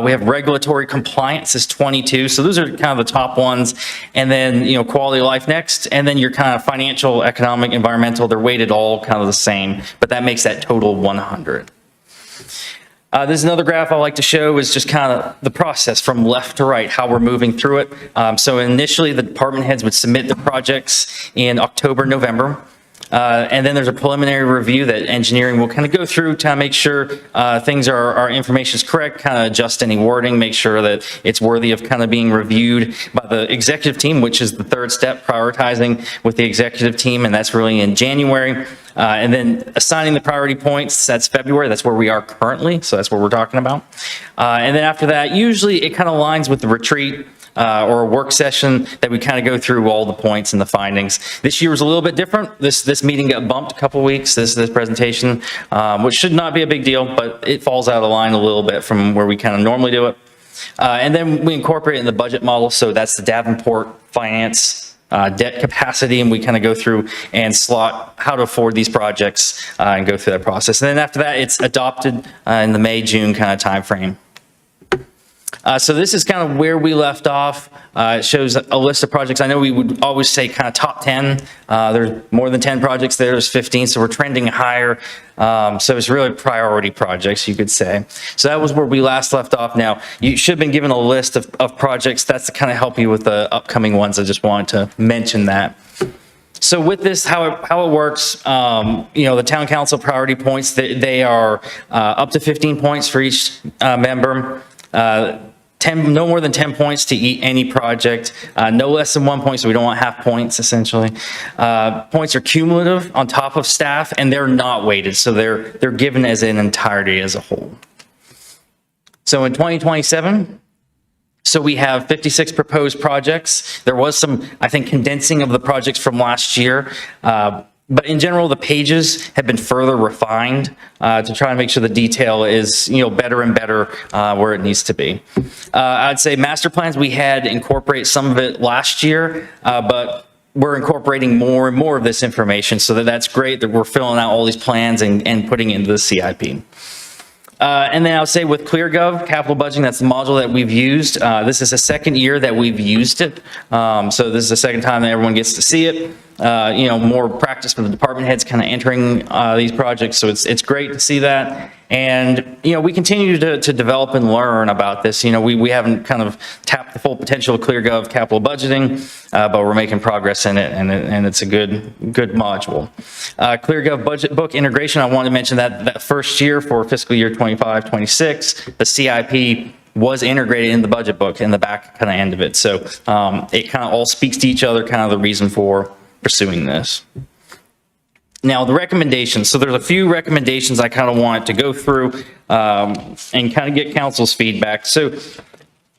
We have regulatory compliance is 22, so those are kind of the top ones. And then, quality of life next, and then your kind of financial, economic, environmental, they're weighted all kind of the same, but that makes that total 100. This is another graph I like to show is just kind of the process from left to right, how we're moving through it. So initially, the department heads would submit the projects in October, November. And then there's a preliminary review that engineering will kind of go through to make sure things our information is correct, kind of adjust any wording, make sure that it's worthy of kind of being reviewed by the executive team, which is the third step, prioritizing with the executive team, and that's really in January. And then assigning the priority points, that's February, that's where we are currently, so that's what we're talking about. And then after that, usually it kind of aligns with the retreat, or a work session that we kind of go through all the points and the findings. This year was a little bit different. This meeting got bumped a couple weeks, this presentation, which should not be a big deal, but it falls out of line a little bit from where we kind of normally do it. And then we incorporate it in the budget model, so that's the Davenport finance debt capacity, and we kind of go through and slot how to afford these projects and go through that process. And then after that, it's adopted in the May, June kind of time frame. So this is kind of where we left off. It shows a list of projects. I know we would always say kind of top 10. There's more than 10 projects there. There's 15, so we're trending higher. So it's really priority projects, you could say. So that was where we last left off. Now, you should have been given a list of projects. That's to kind of help you with the upcoming ones. I just wanted to mention that. So with this, how it works, the town council priority points, they are up to 15 points for each member. No more than 10 points to any project, no less than 1 point, so we don't want half points essentially. Points are cumulative on top of staff, and they're not weighted, so they're given as an entirety as a whole. So in 2027, so we have 56 proposed projects. There was some, I think, condensing of the projects from last year. But in general, the pages have been further refined to try and make sure the detail is, better and better where it needs to be. I'd say master plans, we had incorporate some of it last year, but we're incorporating more and more of this information, so that's great that we're filling out all these plans and putting it into the CIP. And then I would say with ClearGov, capital budgeting, that's the module that we've used. This is the second year that we've used it. So this is the second time that everyone gets to see it. More practice for the department heads kind of entering these projects. So it's great to see that. And, we continue to develop and learn about this. We haven't kind of tapped the full potential of ClearGov capital budgeting, but we're making progress in it, and it's a good module. ClearGov budget book integration, I wanted to mention that first year for fiscal year 25-26, the CIP was integrated in the budget book in the back kind of end of it. So it kind of all speaks to each other, kind of the reason for pursuing this. Now, the recommendations. So there's a few recommendations I kind of wanted to go through and kind of get council's feedback. So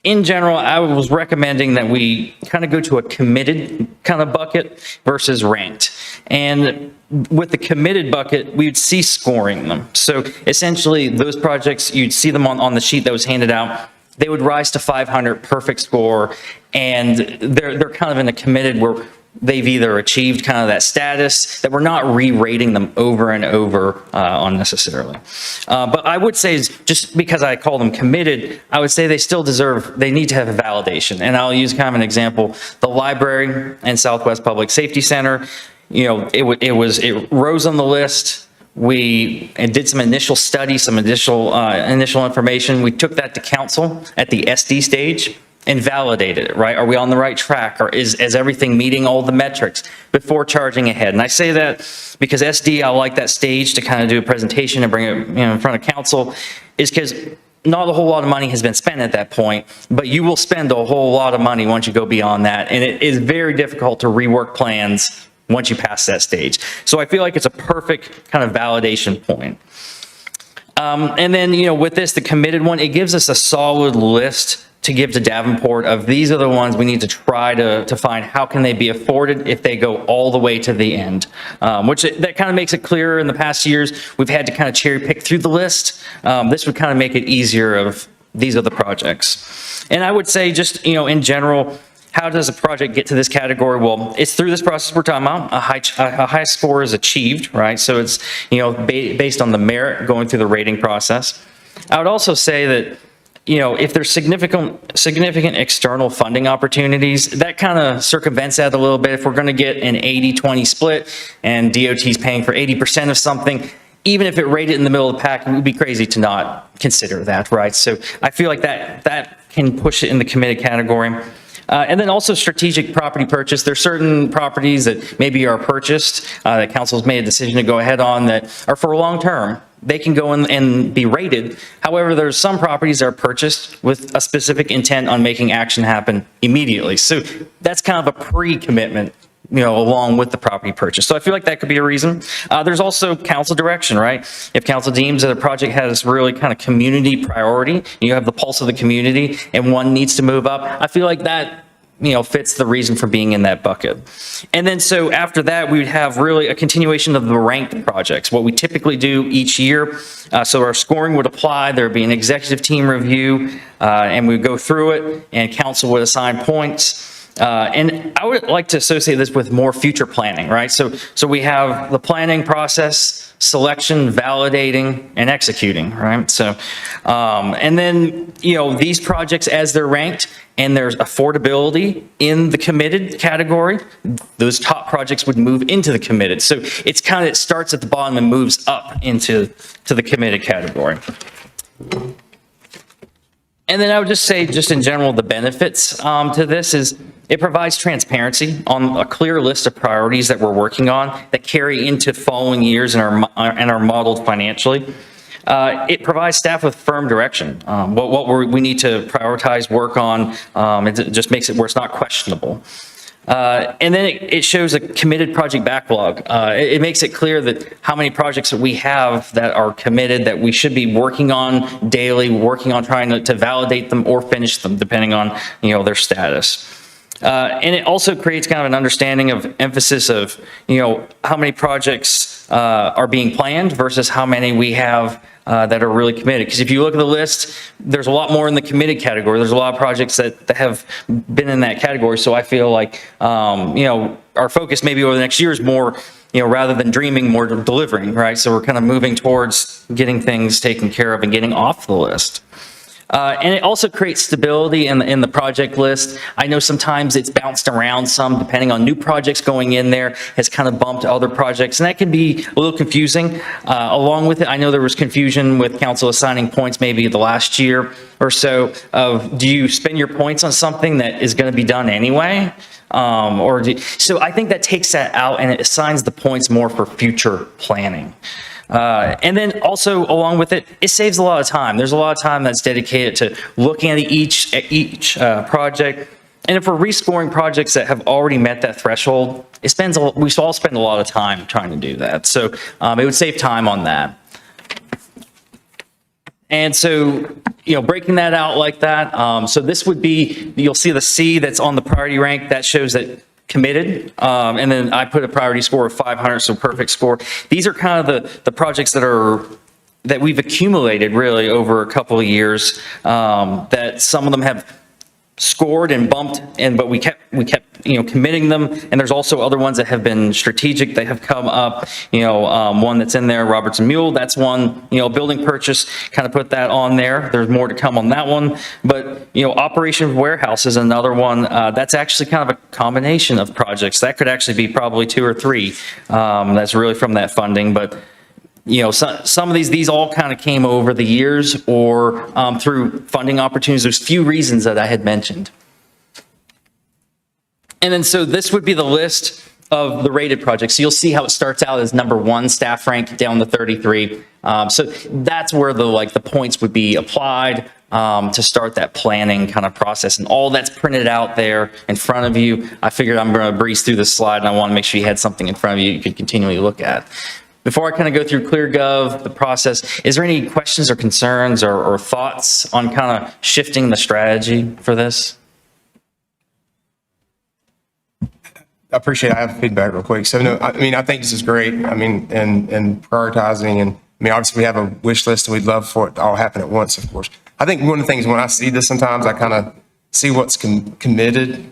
in general, I was recommending that we kind of go to a committed kind of bucket versus ranked. And with the committed bucket, we'd see scoring them. So essentially, those projects, you'd see them on the sheet that was handed out. They would rise to 500, perfect score, and they're kind of in a committed where they've either achieved kind of that status, that we're not re-rating them over and over unnecessarily. But I would say, just because I call them committed, I would say they still they need to have a validation. And I'll use kind of an example. The library and Southwest Public Safety Center, it rose on the list. We did some initial study, some initial information. We took that to council at the SD stage and validated it, right? Are we on the right track? Or is everything meeting all the metrics before charging ahead? And I say that because SD, I like that stage to kind of do a presentation and bring it in front of council, is because not a whole lot of money has been spent at that point, but you will spend a whole lot of money once you go beyond that. And it is very difficult to rework plans once you pass that stage. So I feel like it's a perfect kind of validation point. And then, with this, the committed one, it gives us a solid list to give to Davenport of these are the ones we need to try to find how can they be afforded if they go all the way to the end, that kind of makes it clearer. In the past years, we've had to kind of cherry pick through the list. This would kind of make it easier of these are the projects. And I would say just, in general, how does a project get to this category? Well, it's through this process we're talking about. A high score is achieved, right? So it's, based on the merit going through the rating process. I would also say that, if there's significant external funding opportunities, that kind of circumvents that a little bit. If we're going to get an 80-20 split and DOT's paying for 80% of something, even if it rated in the middle of the pack, it would be crazy to not consider that, right? So I feel like that can push it in the committed category. And then also strategic property purchase. There's certain properties that maybe are purchased, that council's made a decision to go ahead on that are for long term. They can go in and be rated. However, there's some properties that are purchased with a specific intent on making action happen immediately. So that's kind of a pre-commitment, along with the property purchase. So I feel like that could be a reason. There's also council direction, right? If council deems that a project has really kind of community priority, you have the pulse of the community and one needs to move up, I feel like that fits the reason for being in that bucket. And then so after that, we would have really a continuation of the ranked projects, what we typically do each year. So our scoring would apply, there'd be an executive team review, and we'd go through it, and council would assign points. And I would like to associate this with more future planning, right? So we have the planning process, selection, validating, and executing, right? So, and then, these projects as they're ranked and there's affordability in the committed category, those top projects would move into the committed. So it starts at the bottom and moves up into the committed category. And then I would just say, just in general, the benefits to this is it provides transparency on a clear list of priorities that we're working on that carry into following years and are modeled financially. It provides staff with firm direction, what we need to prioritize, work on. It just makes it where it's not questionable. And then it shows a committed project backlog. It makes it clear that how many projects that we have that are committed that we should be working on daily, working on trying to validate them or finish them, depending on their status. And it also creates kind of an understanding of emphasis of how many projects are being planned versus how many we have that are really committed. Because if you look at the list, there's a lot more in the committed category. There's a lot of projects that have been in that category. So I feel like, our focus maybe over the next year is more, rather than dreaming, more delivering, right? So we're kind of moving towards getting things taken care of and getting off the list. And it also creates stability in the project list. I know sometimes it's bounced around some depending on new projects going in there, has kind of bumped other projects, and that can be a little confusing. Along with it, I know there was confusion with council assigning points maybe the last year or so of, do you spend your points on something that is going to be done anyway? So I think that takes that out and it assigns the points more for future planning. And then also along with it, it saves a lot of time. There's a lot of time that's dedicated to looking at each project. And if we're rescoring projects that have already met that threshold, we all spend a lot of time trying to do that. So it would save time on that. And so, breaking that out like that, so this would be, you'll see the C that's on the priority rank, that shows that committed, and then I put a priority score of 500, so perfect score. These are kind of the projects that we've accumulated really over a couple of years, that some of them have scored and bumped, but we kept committing them. And there's also other ones that have been strategic. They have come up, one that's in there, Robertson Mule, that's one, building purchase, kind of put that on there. There's more to come on that one. But, Operation Warehouse is another one. That's actually kind of a combination of projects. That could actually be probably 2 or 3. That's really from that funding. But some of these all kind of came over the years or through funding opportunities. There's few reasons that I had mentioned. And then so this would be the list of the rated projects. So you'll see how it starts out as number 1 staff rank down to 33. So that's where the points would be applied to start that planning kind of process. And all that's printed out there in front of you. I figured I'm going to breeze through this slide and I want to make sure you had something in front of you could continually look at. Before I kind of go through ClearGov, the process, is there any questions or concerns or thoughts on kind of shifting the strategy for this? I appreciate it. I have feedback real quick. So no, I think this is great. And prioritizing, and obviously we have a wish list and we'd love for it to all happen at once, of course. I think one of the things when I see this, sometimes I kind of see what's committed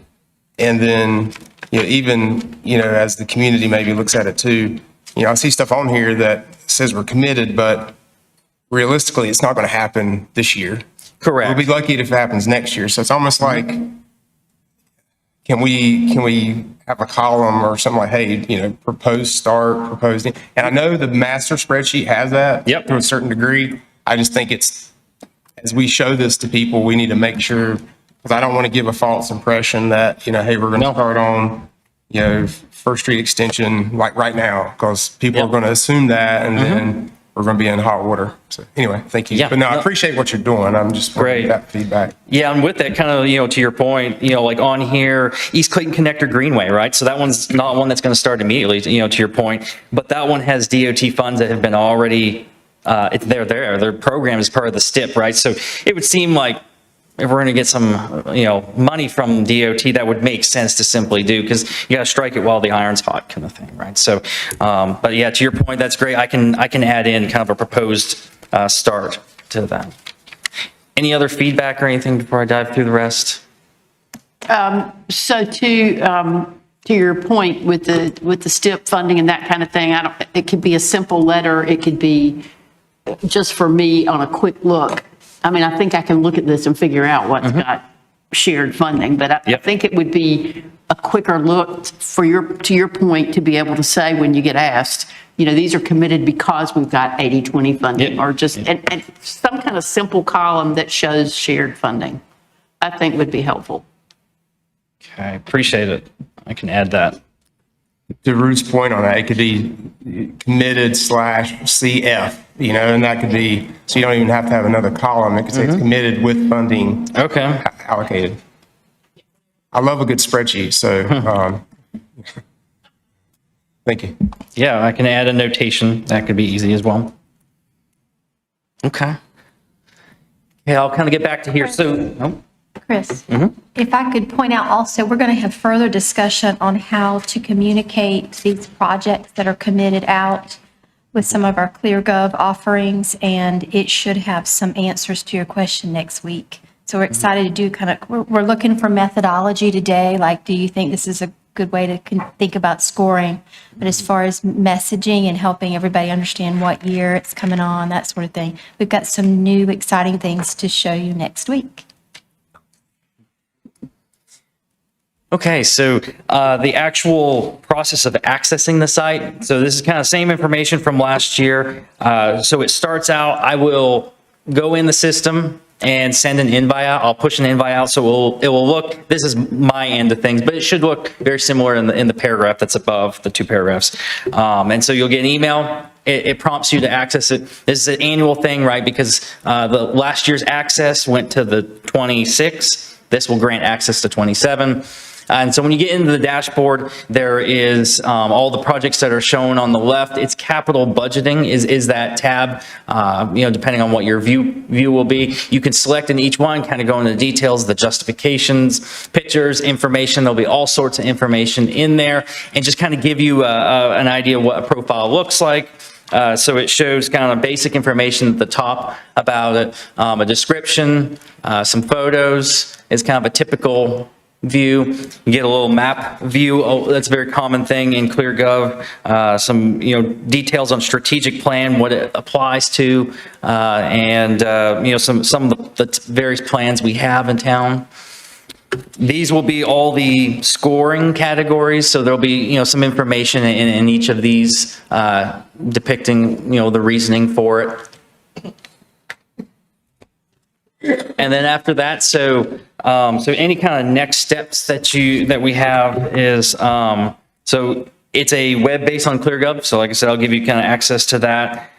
And then, even, as the community maybe looks at it too, I see stuff on here that says we're committed, but realistically, it's not going to happen this year. Correct. We'll be lucky if it happens next year. So it's almost like, can we have a column or something like, hey, propose start, propose. And I know the master spreadsheet has that to a certain degree. I just think it's, as we show this to people, we need to make sure, because I don't want to give a false impression that, hey, we're going to start on, First Street Extension like right now, because people are going to assume that, and then we're going to be in hot water. So anyway, thank you. Yeah. But no, I appreciate what you're doing. I'm just Great. that feedback. Yeah, and with that kind of, to your point, like on here, East Clayton Connector Greenway, right? So that one's not one that's going to start immediately, to your point, but that one has DOT funds that have been already, they're there. Their program is part of the STIP, right? So it would seem like if we're going to get some, money from DOT, that would make sense to simply do, because you got to strike it while the iron's hot kind of thing, right? So, but yeah, to your point, that's great. I can add in kind of a proposed start to that. Any other feedback or anything before I dive through the rest? So to your point with the STIP funding and that kind of thing, it could be a simple letter. It could be just for me on a quick look. I mean, I think I can look at this and figure out what's got shared funding, but I think it would be a quicker look to your point, to be able to say when you get asked, these are committed because we've got 80/20 funding, or just and some kind of simple column that shows shared funding, I think would be helpful. Okay, appreciate it. I can add that. To Ruth's point on that, it could be committed /CF, and that could be, so you don't even have to have another column. It could say it's committed with funding allocated. I love a good spreadsheet, so thank you. Yeah, I can add a notation. That could be easy as well. Okay. Yeah, I'll kind of get back to here. So, Chris, if I could point out also, we're going to have further discussion on how to communicate these projects that are committed out with some of our ClearGov offerings, and it should have some answers to your question next week. So we're excited to do we're looking for methodology today, like, do you think this is a good way to think about scoring? But as far as messaging and helping everybody understand what year it's coming on, that sort of thing, we've got some new exciting things to show you next week. okay, so the actual process of accessing the site. So this is kind of same information from last year. So it starts out, I will go in the system and send an invite out. I'll push an invite out, so it will look, this is my end of things, but it should look very similar in the paragraph that's above the two paragraphs. And so you'll get an email. It prompts you to access it. This is an annual thing, right? Because the last year's access went to the 26. This will grant access to 27. And so when you get into the dashboard, there is all the projects that are shown on the left. It's capital budgeting is that tab, depending on what your view will be. You can select in each one, kind of go into the details, the justifications, pictures, information. There'll be all sorts of information in there, and just kind of give you an idea of what a profile looks like. So it shows kind of basic information at the top about it, a description, some photos is kind of a typical view. You get a little map view. Oh, that's a very common thing in ClearGov. Some details on strategic plan, what it applies to, and some of the various plans we have in town. These will be all the scoring categories, so there'll be some information in each of these depicting the reasoning for it. And then after that, so any kind of next steps that we have is so it's a web based on ClearGov. So like I said, I'll give you kind of access to that.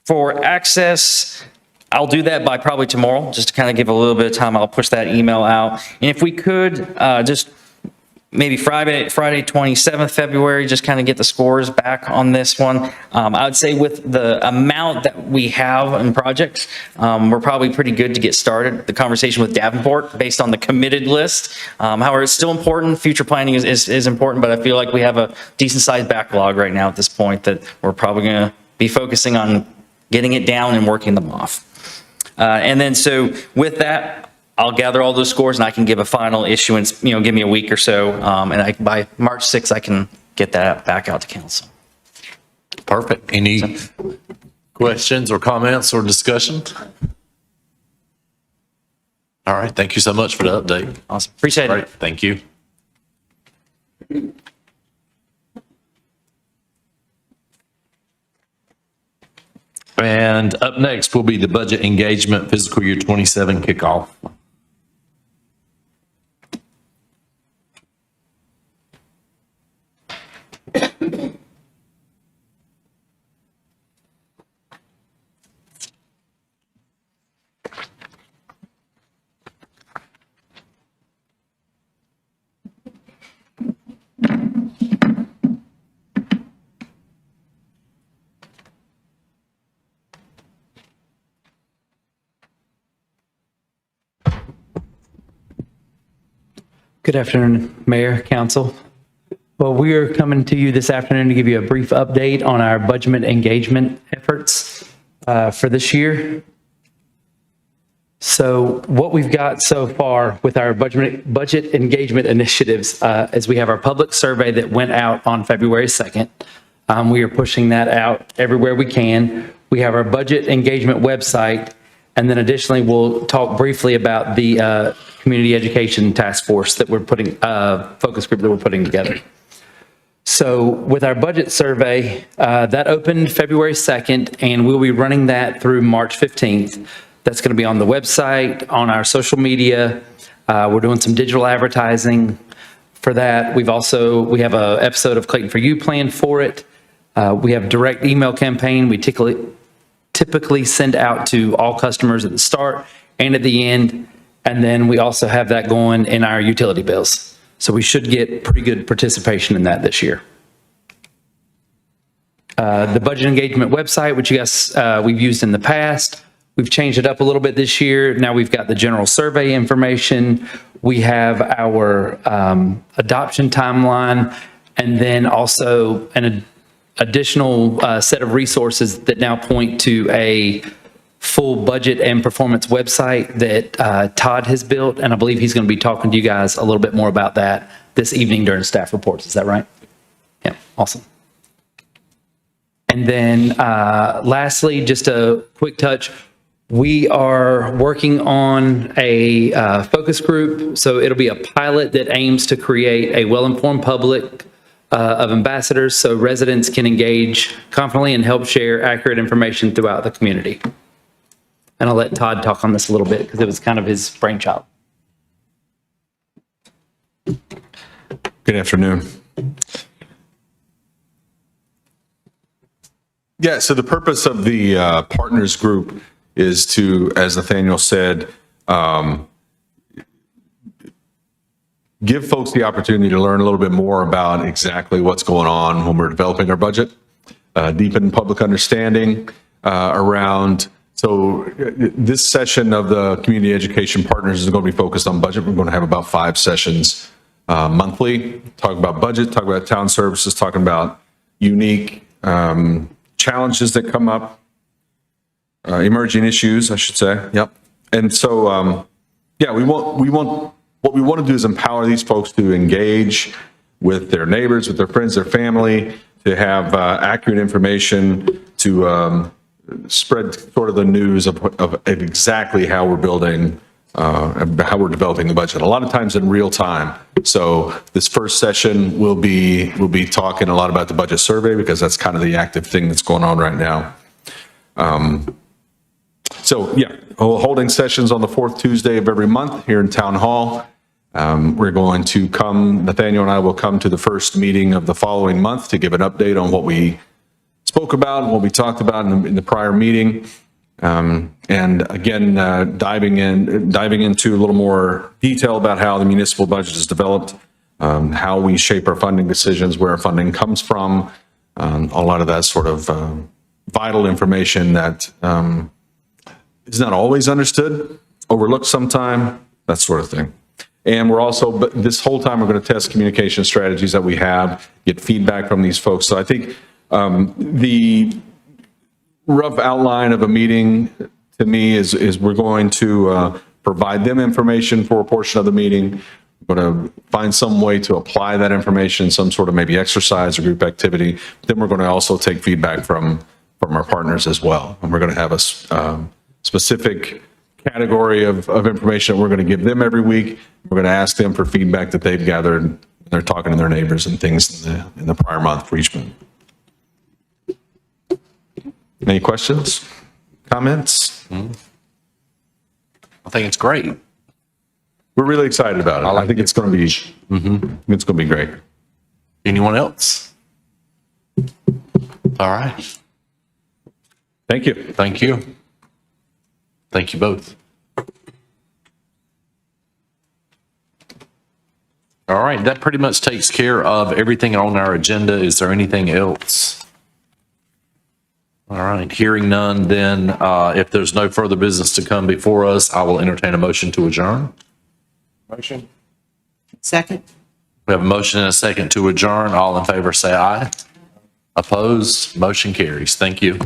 For access, I'll do that by probably tomorrow, just to kind of give a little bit of time. I'll push that email out. And if we could just maybe Friday 27th February, just kind of get the scores back on this one. I would say with the amount that we have in projects, we're probably pretty good to get started. The conversation with Davenport based on the committed list. However, it's still important. Future planning is important, but I feel like we have a decent sized backlog right now at this point that we're probably going to be focusing on getting it down and working them off. And then so with that, I'll gather all those scores and I can give a final issuance, give me a week or so. And by March 6th, I can get that back out to council. Perfect. Any questions or comments or discussion? All right. Thank you so much for the update. Awesome. Appreciate Great. it. Thank you. And up next will be the budget engagement fiscal year 27 kickoff. Good afternoon, Mayor, Council. Well, we are coming to you this afternoon to give you a brief update on our budget engagement efforts for this year. So what we've got so far with our budget engagement initiatives is we have our public survey that went out on February 2nd. We are pushing that out everywhere we can. We have our budget engagement website. And then additionally, we'll talk briefly about the community education task force that we're putting, focus group that we're putting together. So with our budget survey, that opened February 2nd, and we'll be running that through March 15th. That's going to be on the website, on our social media. We're doing some digital advertising for that. We have an episode of Clayton for You planned for it. We have a direct email campaign. We typically send out to all customers at the start and at the end. And then we also have that going in our utility bills. So we should get pretty good participation in that this year. The budget engagement website, which you guys, we've used in the past, we've changed it up a little bit this year. Now we've got the general survey information. We have our adoption timeline, and then also an additional set of resources that now point to a full budget and performance website that Todd has built. And I believe he's going to be talking to you guys a little bit more about that this evening during staff reports. Is that right? Yeah, awesome. And then lastly, just a quick touch. We are working on a focus group. So it'll be a pilot that aims to create a well-informed public of ambassadors so residents can engage confidently and help share accurate information throughout the community. And I'll let Todd talk on this a little bit because it was kind of his brainchild. Good afternoon. Yeah, so the purpose of the partners group is to, as Nathaniel said, give folks the opportunity to learn a little bit more about exactly what's going on when we're developing our budget, deepen public understanding around. So this session of the Community Education Partners is going to be focused on budget. We're going to have about 5 sessions monthly, talk about budget, talk about town services, talking about unique challenges that come up, emerging issues, I should say. Yep. And so, yeah, what we want to do is empower these folks to engage with their neighbors, with their friends, their family, to have accurate information, to spread sort of the news of exactly how we're building, how we're developing the budget. A lot of times in real time. So this first session we'll be talking a lot about the budget survey because that's kind of the active thing that's going on right now. So yeah, holding sessions on the 4th Tuesday of every month here in Town Hall. We're going to Nathaniel and I will come to the first meeting of the following month to give an update on what we spoke about and what we talked about in the prior meeting. And again, diving into a little more detail about how the municipal budget is developed, how we shape our funding decisions, where our funding comes from, a lot of that sort of vital information that is not always understood, overlooked sometime, that sort of thing. And we're also, but this whole time, we're going to test communication strategies that we have, get feedback from these folks. So I think the rough outline of a meeting to me is we're going to provide them information for a portion of the meeting. We're going to find some way to apply that information, some sort of maybe exercise or group activity. Then we're going to also take feedback from our partners as well. And we're going to have a specific category of information that we're going to give them every week. We're going to ask them for feedback that they've gathered when they're talking to their neighbors and things in the prior month for each month. Any questions, comments? I think it's great. We're really excited about it. I think it's going to be, it's going to be great. Anyone else? All right. Thank you. Thank you. Thank you both. All right, that pretty much takes care of everything on our agenda. Is there anything else? All right, hearing none, then if there's no further business to come before us, I will entertain a motion to adjourn. Motion. Second? We have a motion and a second to adjourn. All in favor, say aye. Opposed? Motion carries. Thank you.